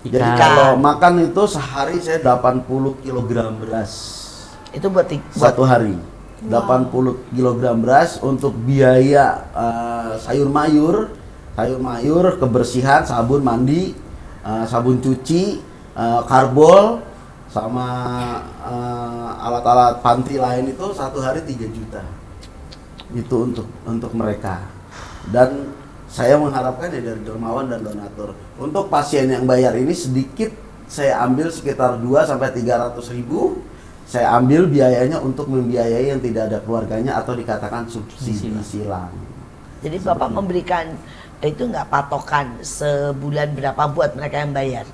Jadi Ikan. kalau makan itu sehari saya 80 kg beras. Itu buat Satu hari. 80 kg beras untuk biaya sayur mayur, kebersihan, sabun mandi, sabun cuci, karbol, sama alat-alat panti lain itu satu hari 3 juta. Itu untuk mereka. Dan saya mengharapkan ya dari dermawan dan donatur. Untuk pasien yang bayar ini sedikit saya ambil sekitar 2 sampai 300 ribu. Saya ambil biayanya untuk membiayai yang tidak ada keluarganya atau dikatakan subsidi silang. Jadi Bapak memberikan itu nggak patokan sebulan berapa buat mereka yang bayar?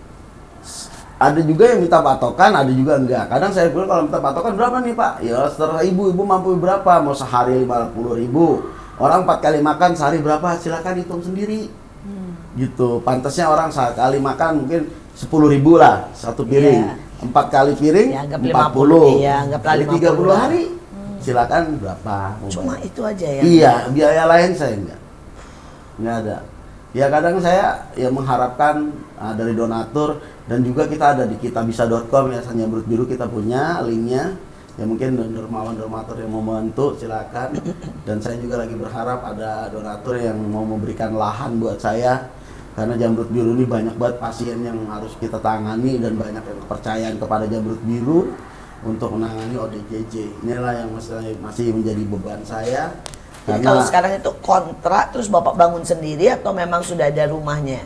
Ada juga yang minta patokan, ada juga enggak. Kadang saya bilang kalau minta patokan berapa nih Pak? Ya setelah ibu mampu berapa? Mau sehari 50 ribu. Orang 4 kali makan sehari berapa? Silakan hitung sendiri. Gitu. Pantasnya orang sekali makan mungkin 10 ribu lah satu piring. Iya. 4 kali piring Ya, anggap 40. Iya, anggaplah Jadi 50 30 hari. Silakan berapa? Cuma bayar. itu aja ya? Iya, biaya lain saya enggak ada. Ya kadang saya ya mengharapkan dari donatur dan juga kita ada di kitabisa.com ya, Nyamrut Biru kita punya linknya. Ya mungkin dermawan donatur yang mau membantu silakan. Dan saya juga lagi berharap ada donatur yang mau memberikan lahan buat saya. Karena Jamrut Biru ini banyak banget pasien yang harus kita tangani dan banyak yang kepercayaan kepada Jamrut Biru untuk menangani ODGJ. Inilah yang masih menjadi beban saya. Jadi kalau sekarang itu kontrak terus Bapak bangun sendiri atau memang sudah ada rumahnya?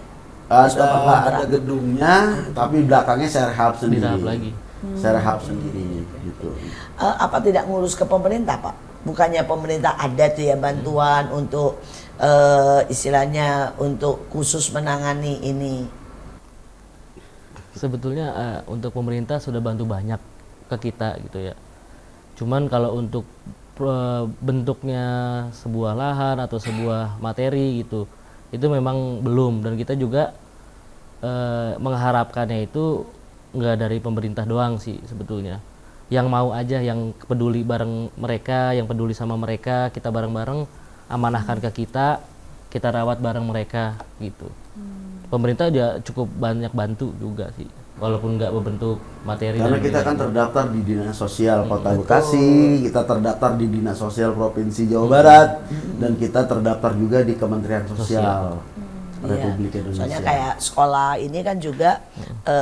Ada gedungnya, tapi belakangnya saya rehab sendiri. Direhab lagi. Saya rehab sendiri gitu. Apa tidak ngurus ke pemerintah Pak? Bukannya pemerintah ada tuh ya bantuan untuk istilahnya untuk khusus menangani ini? Sebetulnya untuk pemerintah sudah bantu banyak ke kita gitu ya. Cuman kalau untuk bentuknya sebuah lahan atau sebuah materi gitu, itu memang belum, dan kita juga mengharapkannya itu nggak dari pemerintah doang sih sebetulnya. Yang mau aja, yang peduli bareng mereka, yang peduli sama mereka, kita bareng-bareng amanahkan ke kita rawat bareng mereka gitu. Pemerintah juga cukup banyak bantu juga sih, walaupun nggak berbentuk materi. Karena kita kan terdaftar di Dinas Sosial Kota Bekasi, kita terdaftar di Dinas Sosial Provinsi Jawa Barat, dan kita terdaftar juga di Kementerian Sosial Republik Indonesia. Soalnya kayak sekolah ini kan juga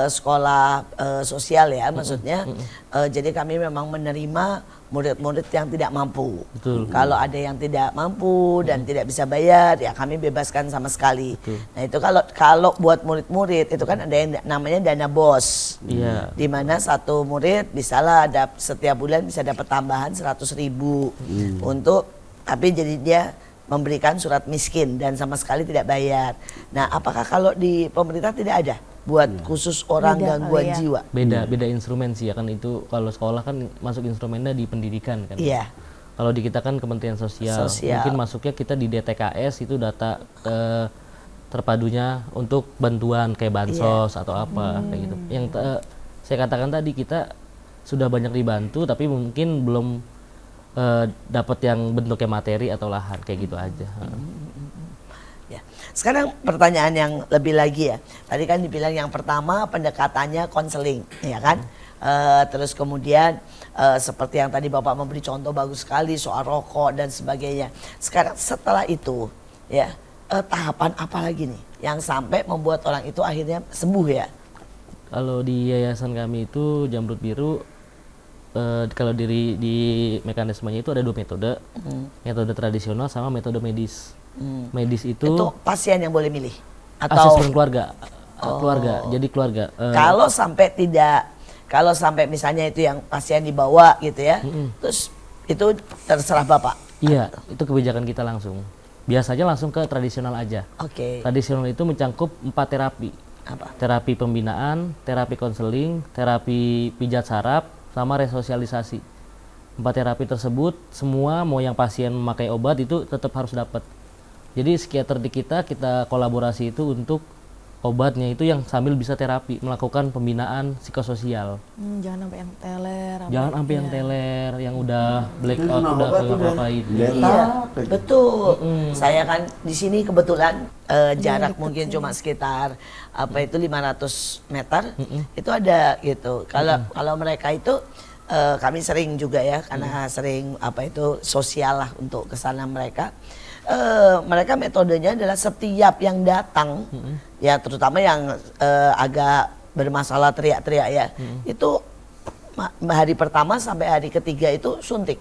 sekolah sosial ya, maksudnya. Jadi kami memang menerima murid-murid yang tidak mampu. Betul. Kalau ada yang tidak mampu dan tidak bisa bayar, ya kami bebaskan sama sekali. Betul. Nah itu kalau buat murid-murid itu kan ada yang namanya dana BOS. Iya. Di mana satu murid bisalah ada setiap bulan bisa dapat tambahan 100.000 untuk, tapi jadi dia memberikan surat miskin dan sama sekali tidak bayar. Nah, apakah kalau di pemerintah tidak ada buat khusus orang Beda gangguan kali ya. jiwa? Beda instrumen sih ya kan, itu kalau sekolah kan masuk instrumennya di pendidikan kan. Iya. Kalau di kita kan Kementerian Sosial. Mungkin masuknya kita di DTKS, itu data terpadunya untuk bantuan kayak bansos atau apa kayak gitu. Yang saya katakan tadi, kita sudah banyak dibantu tapi mungkin belum dapat yang bentuknya materi atau lahan kayak gitu aja. Ya. Sekarang pertanyaan yang lebih lagi ya. Tadi kan dibilang yang pertama pendekatannya konseling, ya kan? Terus kemudian seperti yang tadi Bapak memberi contoh bagus sekali soal rokok dan sebagainya. Sekarang setelah itu ya tahapan apa lagi nih yang sampai membuat orang itu akhirnya sembuh ya? Kalau di yayasan kami itu Jamrut Biru, kalau di mekanismenya itu ada 2 metode, metode tradisional sama metode medis. Medis itu pasien yang boleh milih atau asesmen keluarga, jadi keluarga. Kalau sampai misalnya itu yang pasien dibawa gitu ya, terus itu terserah Bapak. Iya, itu kebijakan kita langsung. Biasanya langsung ke tradisional aja. Oke. Tradisional itu mencakup 4 terapi. Apa? Terapi pembinaan, terapi konseling, terapi pijat saraf, sama resosialisasi. 4 terapi tersebut semua, mau yang pasien memakai obat itu tetap harus dapat. Jadi psikiater di kita kolaborasi itu untuk obatnya itu yang sambil bisa terapi, melakukan pembinaan psikososial. Jangan sampai yang teler. Jangan sampai yang teler, yang udah blackout, udah ngapain. Iya, betul. Saya kan di sini kebetulan jarak mungkin cuma sekitar 500 meter, itu ada gitu. Kalau mereka itu kami sering juga ya, karena sering sosial lah untuk kesana mereka. Mereka metodenya adalah setiap yang datang, ya terutama yang agak bermasalah teriak-teriak ya, itu hari pertama sampai hari ketiga itu suntik.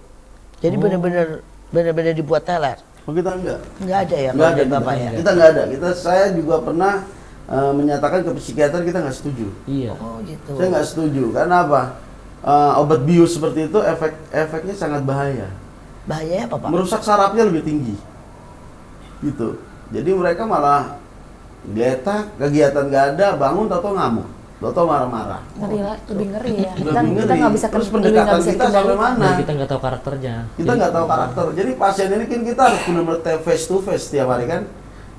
Jadi benar-benar dibuat teler. Oh, kita enggak. Nggak ada ya Enggak kalau ada dari Bapak ya? Kita enggak ada. Saya juga pernah menyatakan ke psikiater kita nggak setuju. Iya. Oh gitu. Saya nggak setuju. Karena apa? Obat bius seperti itu efeknya sangat bahaya. Bahayanya apa Pak? Merusak sarafnya lebih tinggi. Gitu. Jadi mereka malah geletak, kegiatan nggak ada, bangun atau ngamuk. Atau marah-marah. Ngeri lah, lebih ngeri ya. Lebih Kita ngeri. nggak bisa Terus lebih pendekatan nggak bisa kita sampai kendalikan. mana? Dan kita nggak tahu karakternya. Kita nggak tahu karakter. Jadi pasien ini kan kita harus benar-benar face to face setiap hari kan.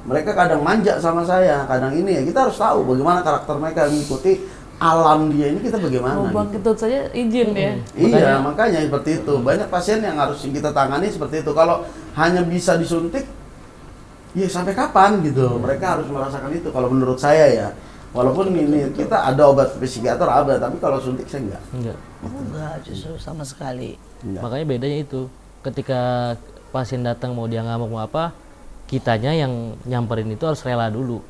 Mereka kadang manja sama saya, kadang ini ya. Kita harus tahu bagaimana karakter mereka mengikuti alam dia ini kita bagaimana. Mau buang gitu. kentut saja izin ya. Iya, makanya seperti itu. Banyak pasien yang harus kita tangani seperti itu. Kalau hanya bisa disuntik, ya sampai kapan gitu? Mereka harus merasakan itu. Kalau menurut saya ya. Walaupun ini kita ada obat psikiater ada, tapi kalau suntik saya enggak. Enggak, justru sama sekali. Enggak. Makanya bedanya itu. Ketika pasien datang mau dia ngamuk mau apa, kitanya yang nyamperin itu harus rela dulu.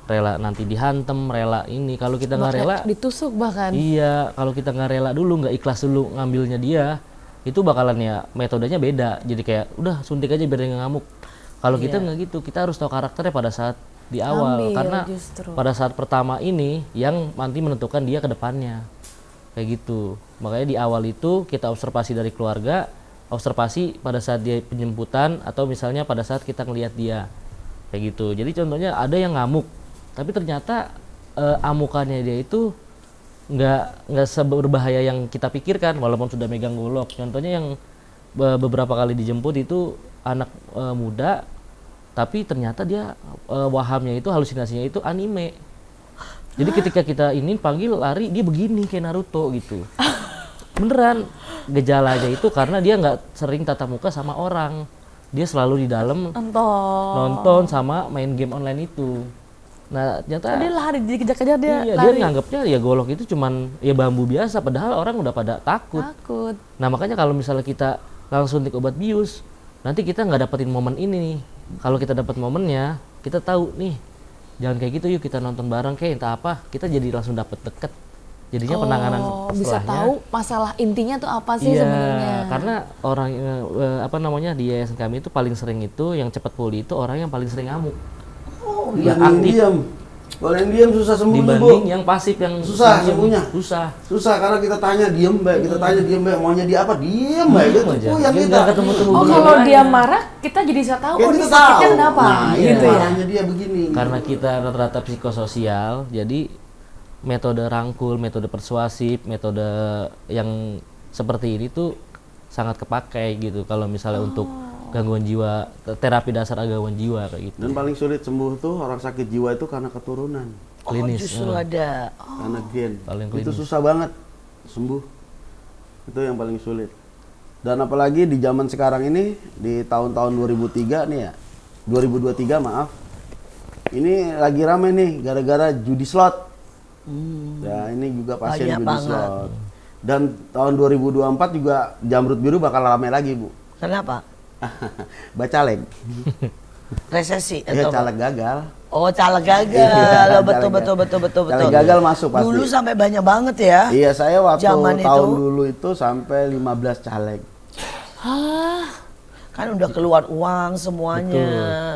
Rela nanti dihantem, rela ini. Kalau kita nggak rela, Ditusuk bahkan. iya. Kalau kita nggak rela dulu, nggak ikhlas dulu ngambilnya dia, itu bakalan ya metodenya beda. Jadi kayak udah suntik aja biar dia nggak ngamuk. Kalau kita nggak gitu, kita harus tahu karakternya pada saat di awal, Ambil, karena justru. pada saat pertama ini yang nanti menentukan dia ke depannya. Kayak gitu. Makanya di awal itu kita observasi dari keluarga, observasi pada saat dia penjemputan atau misalnya pada saat kita ngelihat dia. Kayak gitu. Jadi contohnya ada yang ngamuk, tapi ternyata amukannya dia itu nggak seberbahaya yang kita pikirkan walaupun sudah megang golok. Contohnya yang beberapa kali dijemput itu anak muda, tapi ternyata dia wahamnya itu, halusinasinya itu anime. Jadi ketika kita ini panggil lari, dia begini kayak Naruto gitu. Beneran gejalanya itu karena dia nggak sering tatap muka sama orang. Dia selalu di dalam nonton sama main game online itu. Nah ternyata Dia lari, dikejar-kejar dia iya, lari. dia nganggapnya ya golok itu cuman ya bambu biasa, padahal orang udah pada takut. Nah makanya kalau misalnya kita langsung suntik obat bius, nanti kita nggak dapetin momen ini nih. Kalau kita dapat momennya, kita tahu nih, jangan kayak gitu, yuk kita nonton bareng kayak entah apa, kita jadi langsung dapat deket. Jadinya penanganan Bisa setelahnya. tahu masalah intinya tuh apa sih Iya, sebenarnya. karena orang apa namanya di yayasan kami itu paling sering itu yang cepat pulih itu orang yang paling sering ngamuk. Oh, Yang yang aktif. diam. Kalau yang diam susah sembuh, Dibanding Bu. yang pasif yang Susah diem. sembuhnya. Susah. Susah karena kita tanya diem baik, kita tanya diem baik, maunya dia apa? Diem baik. Diem Itu aja. yang Dia kita nggak ketemu-temu. Oh, Diem kalau aja. dia marah, kita jadi bisa tahu Ya, oh kita ini sakitnya tahu. kenapa Nah, gitu iya, ya. marahnya dia begini. Karena kita rata-rata psikososial, jadi metode rangkul, metode persuasif, metode yang seperti ini tuh sangat kepakai gitu kalau misalnya untuk gangguan jiwa, terapi dasar gangguan jiwa kayak gitu. Dan paling sulit sembuh tuh orang sakit jiwa itu karena keturunan, Klinis. Justru ada. karena gen. Paling Itu klinis. susah banget sembuh. Itu yang paling sulit. Dan apalagi di zaman sekarang ini di tahun-tahun 2003 nih ya. 2023 maaf. Ini lagi rame nih gara-gara judi slot. Ya, ini juga pasien Banyak judi banget. slot. Dan tahun 2024 juga Jamrut Biru bakal rame lagi, Bu. Kenapa? Bacaleg. Resesi Ya, atau apa? caleg gagal. Oh, caleg gagal. Iya, Oh, betul, caleg betul, betul, betul, betul. Caleg gagal masuk pasti. Dulu sampai banyak banget ya. Iya, saya waktu Zaman tahun itu. dulu itu sampai 15 caleg. Kan udah keluar uang semuanya.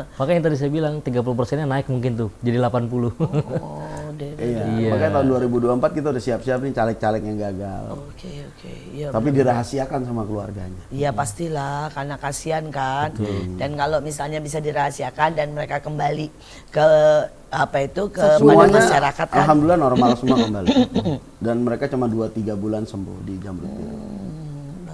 Betul. Makanya yang tadi saya bilang 30%-nya naik mungkin tuh jadi 80. Oh, Iya. Makanya tahun 2024 kita udah siap-siap nih caleg-caleg yang gagal. Oke, oke. Iya, Tapi dirahasiakan sama keluarganya. iya pastilah karena kasihan kan. Dan kalau misalnya bisa dirahasiakan dan mereka kembali ke apa itu ke masyarakat kan. alhamdulillah normal semua kembali. Dan mereka cuma 2-3 bulan sembuh di Jamrut Biru.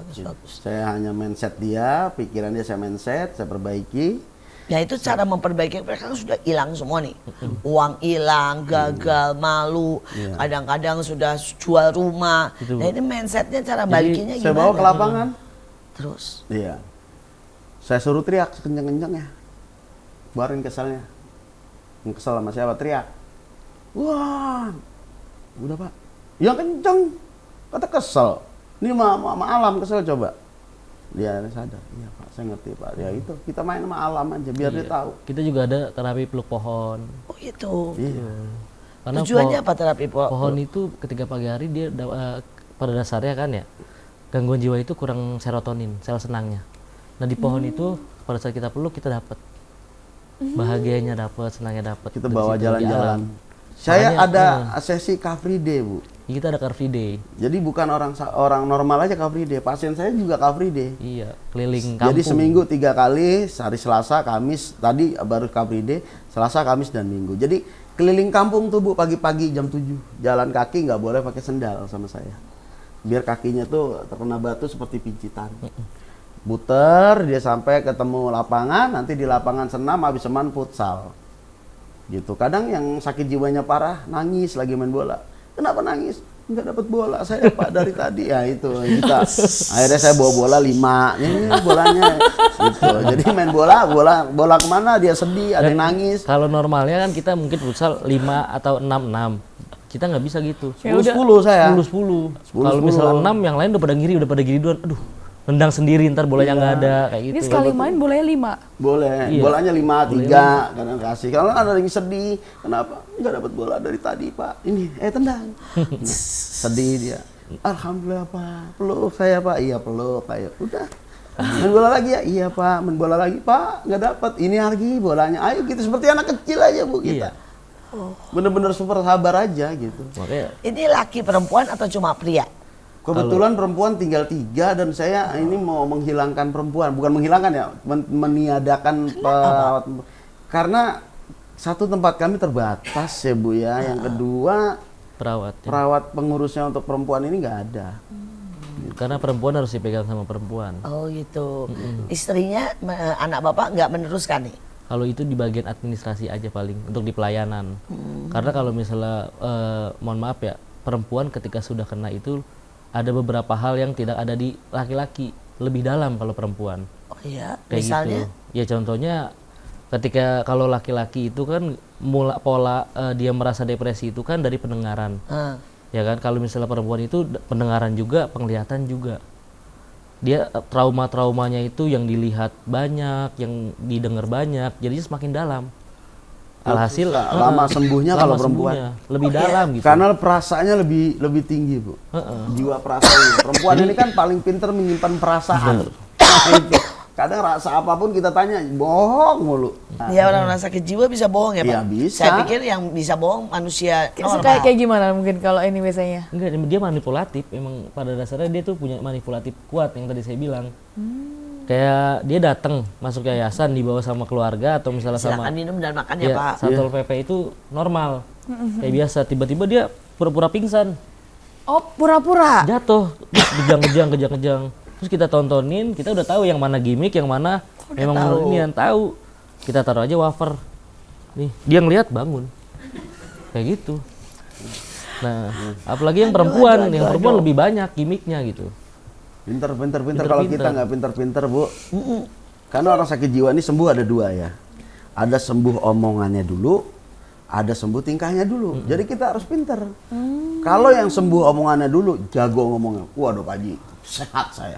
Bagus. Saya hanya mindset dia, pikiran dia saya mindset, saya perbaiki. Ya itu cara memperbaiki, mereka kan sudah hilang semua nih. Uang hilang, gagal, malu, Iya. kadang-kadang sudah jual rumah. Itu. Nah ini mindsetnya cara balikinnya Saya gimana? bawa ke lapangan. Terus, Iya. Saya suruh teriak sekencang-kencangnya. Keluarin keselnya. Yang kesel sama siapa? Teriak. Wah. Udah, Pak. Ya kenceng. Kata kesel. Ini sama alam kesel coba. Dia sadar. Iya, Pak. Saya ngerti, Pak. Ya itu, kita main sama alam aja biar dia tahu. Kita juga ada terapi peluk pohon. oh itu. Iya. Karena Tujuannya apa terapi pohon itu ketika pagi hari dia pada dasarnya kan ya, gangguan jiwa itu kurang serotonin, sel senangnya. Nah di pohon itu pada saat kita peluk kita dapat bahagianya, dapat senangnya, dapat. Kita Dari bawa situ, di jalan-jalan. alam. Saya Makanya, ada sesi Car Free Day, Bu. Kita ada Car Free Day. Jadi bukan orang normal aja Car Free Day, pasien saya juga Car Free Day. Iya, keliling kampung. Jadi seminggu 3 kali, hari Selasa, Kamis, tadi baru Car Free Day, Selasa, Kamis, dan Minggu. Jadi keliling kampung tuh Bu, pagi-pagi jam 7. Jalan kaki nggak boleh pakai sendal sama saya. Biar kakinya tuh terkena batu seperti pincitan. Puter, dia sampai ketemu lapangan, nanti di lapangan senam, habis seman futsal. Gitu. Kadang yang sakit jiwanya parah, nangis lagi main bola. Kenapa nangis? Nggak dapat bola saya Pak dari tadi. Ya itu kita. Akhirnya saya bawa bola 5. Ini bolanya. Gitu. Jadi main bola kemana dia sedih, ada yang nangis. Kalau normalnya kan kita mungkin futsal 5 atau 6-6. Kita nggak bisa gitu. 10-10 saya. 10-10. Kalau misalnya 6 yang lain udah pada giri duluan. Aduh, nendang sendiri ntar bolanya nggak ada kayak gitu. Ini sekali main bolanya 5. Boleh. Iya. Bolanya 5-3 kadang kasih. Kalau ada yang sedih, kenapa? Nggak dapat bola dari tadi Pak. Ini, tendang. Sedih dia. Alhamdulillah Pak. Peluk saya Pak. Iya peluk. Ayo. Udah. Main bola lagi ya? Iya Pak. Main bola lagi Pak. Nggak dapat. Ini lagi bolanya. Ayo gitu seperti anak kecil aja Bu kita. Iya. Bener-bener super sabar aja gitu. Makanya Ini laki perempuan atau cuma pria? Kebetulan perempuan tinggal 3 dan saya ini mau menghilangkan perempuan, bukan menghilangkan ya, meniadakan karena satu tempat kami terbatas ya Bu ya, yang kedua perawat. Ya. perawat pengurusnya untuk perempuan ini nggak ada. Karena perempuan harus dipegang sama perempuan. Oh gitu. Istrinya, anak bapak nggak meneruskan nih? Kalau itu di bagian administrasi aja paling untuk di pelayanan. Karena kalau misalnya mohon maaf ya, perempuan ketika sudah kena itu ada beberapa hal yang tidak ada di laki-laki, lebih dalam kalau perempuan. Oh iya, Kayak misalnya? gitu. Ya contohnya ketika kalau laki-laki itu kan pola dia merasa depresi itu kan dari pendengaran. Ya kan, kalau misalnya perempuan itu pendengaran juga, penglihatan juga. Dia trauma-traumanya itu yang dilihat banyak, yang didengar banyak, jadinya semakin dalam. Alhasil lama sembuhnya kalau perempuan. Lebih dalam gitu. Karena perasaannya lebih tinggi Bu. Jiwa perasaannya. Perempuan ini kan paling pintar menyimpan perasaan. Itu. Kadang rasa apapun kita tanya, bohong mulu. Ya orang sakit jiwa bisa bohong ya Pak? Iya, bisa. Saya pikir yang bisa bohong manusia normal. Kayak gimana mungkin kalau ini biasanya? Enggak, dia manipulatif. Emang pada dasarnya dia tuh punya manipulatif kuat yang tadi saya bilang. Kayak dia datang masuk yayasan dibawa sama keluarga atau misalnya Silakan sama minum dan makan ya Pak. Satpol PP itu normal. Kayak biasa, tiba-tiba dia pura-pura pingsan. Oh, pura-pura. Jatuh, terus kejang-kejang. Terus kita tontonin, kita udah tahu yang mana gimmick, yang mana memang tahu. ini yang tahu. Kita taruh aja wafer. Nih, dia ngelihat bangun. Kayak gitu. Nah, apalagi yang perempuan, perempuan lebih banyak gimmicknya gitu. Pinter kalau kita nggak pinter Bu. Karena orang sakit jiwa ini sembuh ada 2 ya. Ada sembuh omongannya dulu, ada sembuh tingkahnya dulu. Jadi kita harus pinter. Kalau yang sembuh omongannya dulu, jago ngomongnya. Waduh Pak Haji, sehat saya.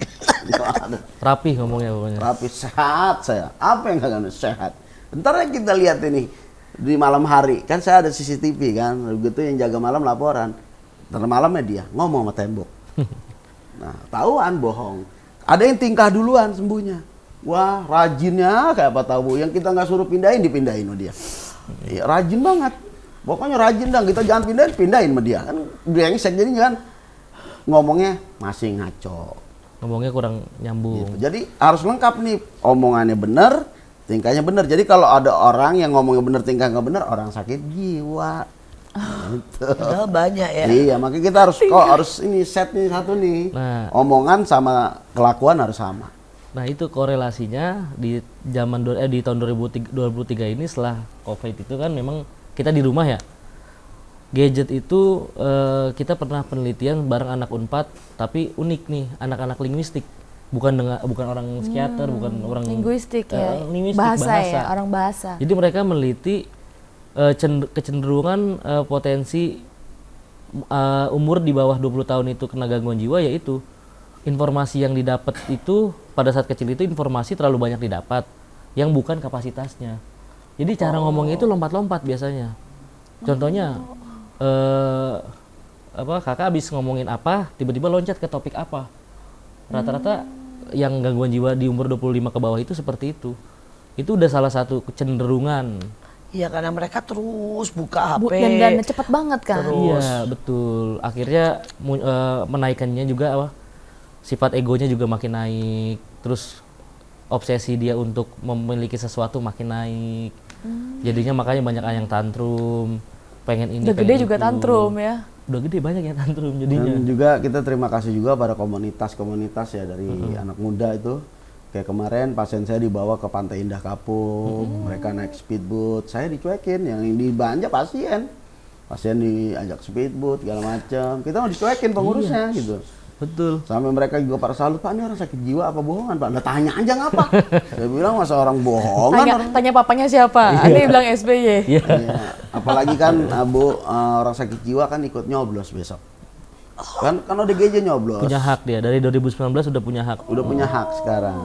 Rapi ngomongnya pokoknya. Rapi, sehat saya. Apa yang kagak sehat? Ntar ya kita lihat ini di malam hari. Kan saya ada CCTV kan, begitu yang jaga malam laporan. Ntar malamnya dia ngomong sama tembok. Nah, tahuan bohong. Ada yang tingkah duluan sembuhnya. Wah, rajinnya kayak apa tahu Bu. Yang kita nggak suruh pindahin, dipindahin sama dia. Ya, rajin banget. Pokoknya rajin dong. Kita jangan pindahin sama dia. Kan brengsek jadinya kan. Ngomongnya masih ngaco. Ngomongnya kurang nyambung. Gitu. Jadi harus lengkap nih. Omongannya bener, tingkahnya bener. Jadi kalau ada orang yang ngomongnya bener, tingkah nggak bener, orang sakit jiwa. Gitu. Padahal banyak ya. Iya, makanya kita harus ini set nih satu nih. Nah. Omongan sama kelakuan harus sama. Nah, itu korelasinya di di tahun 2023 ini setelah Covid itu kan memang kita di rumah ya. Gadget itu kita pernah penelitian bareng anak Unpad, tapi unik nih, anak-anak linguistik. Bukan orang psikiater, bukan orang Linguistik ya. linguistik, bahasa ya, orang bahasa. Jadi mereka meneliti kecenderungan potensi umur di bawah 20 tahun itu kena gangguan jiwa, yaitu informasi yang didapat itu pada saat kecil itu informasi terlalu banyak didapat yang bukan kapasitasnya. Jadi cara ngomongnya itu lompat-lompat biasanya. Contohnya kakak habis ngomongin apa, tiba-tiba loncat ke topik apa. Rata-rata yang gangguan jiwa di umur 25 ke bawah itu seperti itu. Itu udah salah satu kecenderungan. Iya, karena mereka terus buka HP. Dan cepet banget kan. Iya, betul. Akhirnya menaikkannya juga sifat egonya juga makin naik. Terus obsesi dia untuk memiliki sesuatu makin naik. Jadinya makanya banyak yang tantrum, pengen ini, Udah gede juga tantrum ya. Udah gede banyak yang tantrum jadinya. Dan juga kita terima kasih juga pada komunitas-komunitas ya dari anak muda itu. Kayak kemarin pasien saya dibawa ke Pantai Indah Kapuk, mereka naik speedboat, saya dicuekin, yang dibanja pasien diajak speedboat segala macam, kita mau dicuekin pengurusnya gitu. Betul. Sampai mereka juga pada salut, Pak ini orang sakit jiwa apa bohongan Pak? Nah, tanya aja ngapa? Saya bilang masa orang bohongan. Tanya papanya siapa? Anda bilang SBY. Iya. Apalagi kan Bu, orang sakit jiwa kan ikut nyoblos besok. Kan ODGJ nyoblos. Punya hak dia, dari 2019 udah punya hak. Udah punya hak sekarang.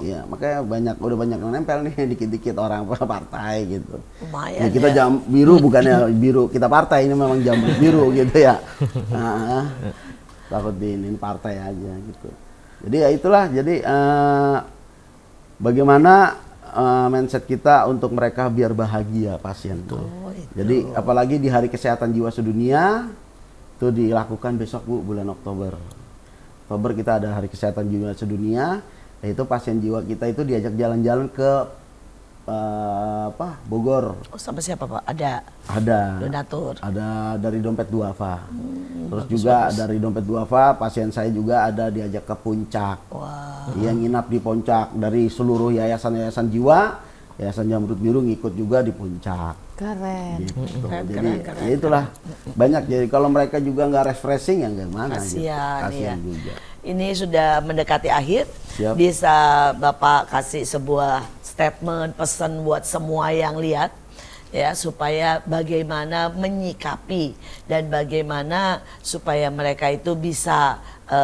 Iya, makanya udah banyak yang nempel nih dikit-dikit orang partai gitu. Lumayan. Ya, kita jam biru bukannya biru kita partai, ini memang jam biru gitu ya. Takut ini partai aja gitu. Jadi ya itulah, jadi bagaimana mindset kita untuk mereka biar bahagia pasien tuh. Jadi apalagi di Hari Kesehatan Jiwa Sedunia itu dilakukan besok Bu, bulan Oktober. Oktober kita ada Hari Kesehatan Jiwa Sedunia, yaitu pasien jiwa kita itu diajak jalan-jalan ke Bogor. Oh, sama siapa Pak? Ada donatur. Ada dari Dompet Duafa. Terus juga dari Dompet Duafa pasien saya juga ada diajak ke Puncak. Dia nginap di Puncak, dari seluruh yayasan-yayasan jiwa, Yayasan Jamrut Biru ngikut juga di Puncak. Keren. Gitu. Keren, Jadi keren. ya itulah banyak. Jadi kalau mereka juga nggak refreshing ya gimana? Kasihan, Kasihan ya. juga. Ini sudah mendekati akhir. Siap. Bisa Bapak kasih sebuah statement, pesan buat semua yang lihat ya, supaya bagaimana menyikapi dan bagaimana supaya mereka itu bisa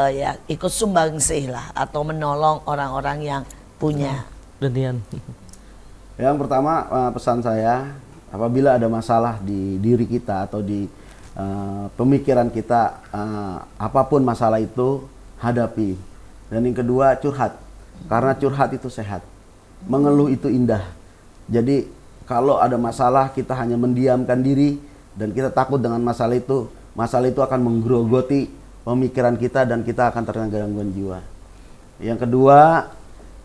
ya ikut sumbangsih lah atau menolong orang-orang yang punya. Gantian. Yang pertama pesan saya, apabila ada masalah di diri kita atau di pemikiran kita, apapun masalah itu hadapi. Dan yang kedua curhat, karena curhat itu sehat, mengeluh itu indah. Jadi kalau ada masalah kita hanya mendiamkan diri dan kita takut dengan masalah itu akan menggerogoti pemikiran kita dan kita akan terkena gangguan jiwa. Yang kedua,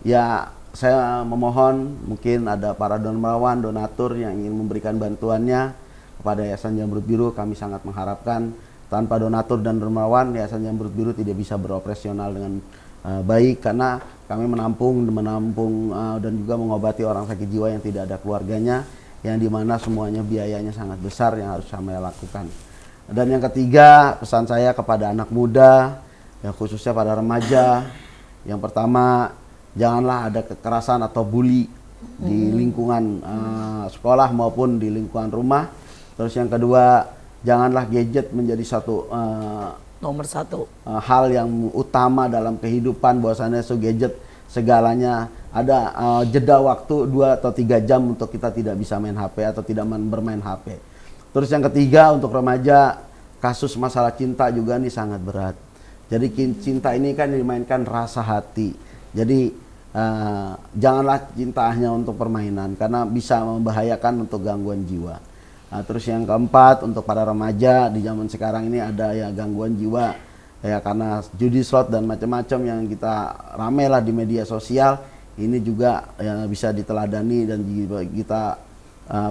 ya saya memohon mungkin ada para dermawan, donatur yang ingin memberikan bantuannya kepada Yayasan Jamrut Biru. Kami sangat mengharapkan tanpa donatur dan dermawan Yayasan Jamrut Biru tidak bisa beroperasional dengan baik, karena kami menampung dan juga mengobati orang sakit jiwa yang tidak ada keluarganya, yang dimana semuanya biayanya sangat besar yang harus kami lakukan. Dan yang ketiga, pesan saya kepada anak muda, ya khususnya pada remaja, yang pertama, janganlah ada kekerasan atau bully di lingkungan sekolah maupun di lingkungan rumah. Terus yang kedua, janganlah gadget menjadi satu Nomor satu. hal yang utama dalam kehidupan, bahwasannya gadget segalanya. Ada jeda waktu 2 atau 3 jam untuk kita tidak bisa main HP atau tidak bermain HP. Terus yang ketiga, untuk remaja, kasus masalah cinta juga ini sangat berat. Jadi cinta ini kan dimainkan rasa hati. Jadi janganlah cinta hanya untuk permainan, karena bisa membahayakan untuk gangguan jiwa. Terus yang keempat, untuk para remaja di zaman sekarang ini ada ya gangguan jiwa ya karena judi slot dan macam-macam yang kita rame lah di media sosial. Ini juga ya bisa diteladani dan kita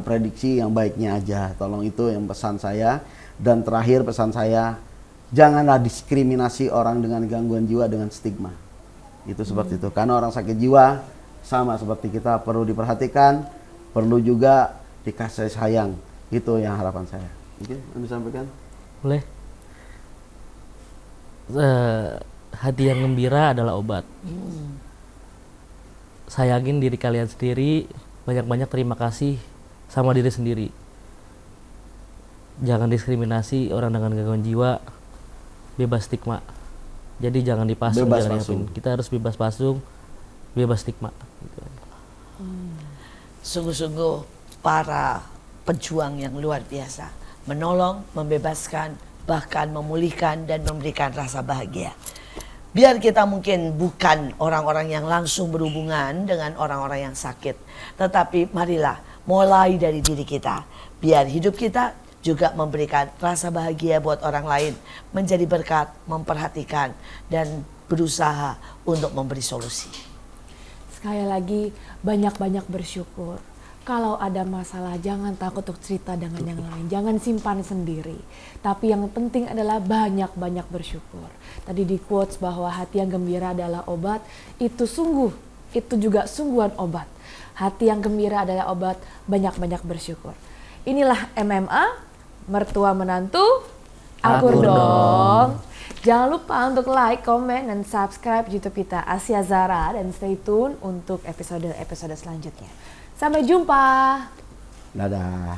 prediksi yang baiknya aja. Tolong, itu yang pesan saya. Dan terakhir pesan saya, janganlah diskriminasi orang dengan gangguan jiwa dengan stigma. Itu seperti itu. Karena orang sakit jiwa sama seperti kita, perlu diperhatikan, perlu juga dikasih sayang. Itu yang harapan saya. Oke, yang disampaikan? Boleh. Hati yang gembira adalah obat. Sayangin diri kalian sendiri, banyak-banyak terima kasih sama diri sendiri. Jangan diskriminasi orang dengan gangguan jiwa, bebas stigma. Jadi jangan dipasung, Bebas jangan pasung. diapain. Kita harus bebas pasung, bebas stigma. Sungguh-sungguh para pejuang yang luar biasa, menolong, membebaskan bahkan memulihkan dan memberikan rasa bahagia. Biar kita mungkin bukan orang-orang yang langsung berhubungan dengan orang-orang yang sakit, tetapi marilah mulai dari diri kita, biar hidup kita juga memberikan rasa bahagia buat orang lain, menjadi berkat, memperhatikan, dan berusaha untuk memberi solusi. Sekali lagi, banyak-banyak bersyukur. Kalau ada masalah, jangan takut untuk cerita dengan yang lain. Jangan simpan sendiri. Tapi yang penting adalah banyak-banyak bersyukur. Tadi di quotes bahwa hati yang gembira adalah obat. Itu juga sungguhan obat. Hati yang gembira adalah obat, banyak-banyak bersyukur. Inilah MMA, mertua menantu, akur dong. Jangan lupa untuk like, comment, dan subscribe YouTube kita Asia Zara. Dan stay tune untuk episode-episode selanjutnya. Sampai jumpa. Dadah.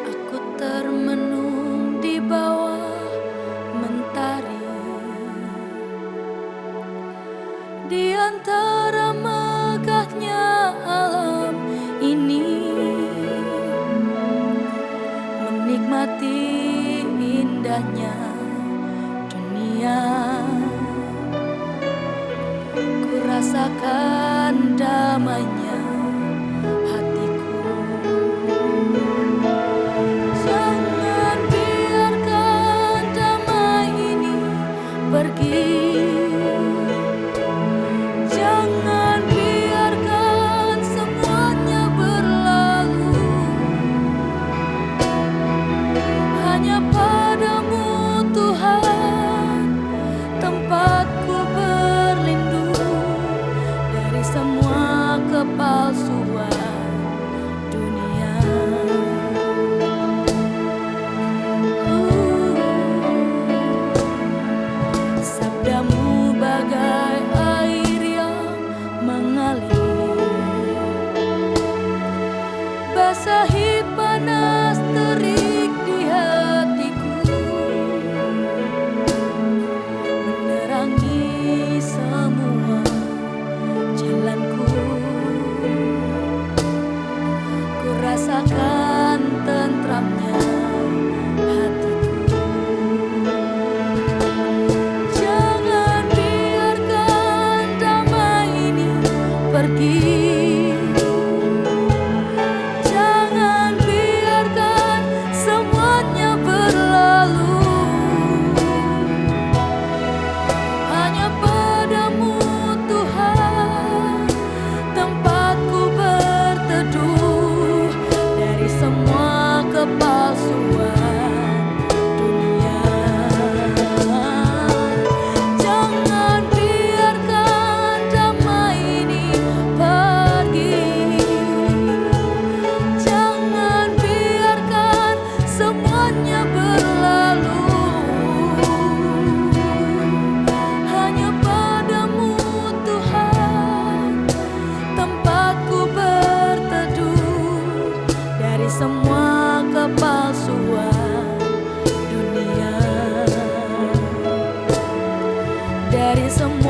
Aku termenung di bawah mentari, di antara megahnya alam ini, menikmati indahnya dunia. Ku rasakan damainya hatiku. Jangan biarkan damai ini pergi. Jangan biarkan semuanya berlalu. Hanya padamu Tuhan tempatku berlindung dari semua kepalsuan dunia. Sabdamu bagai air yang mengalir, basahi panas terik di hatiku, menerangi semua jalanku. Ku rasakan tentramnya hatiku. Jangan biarkan damai ini pergi. Jangan biarkan semuanya berlalu. Hanya padamu Tuhan tempatku berteduh dari semua kepalsuan dunia. Jangan biarkan damai ini pergi. Jangan biarkan semuanya berlalu. Hanya padamu Tuhan tempatku berteduh dari semua kepalsuan dunia. Dari semua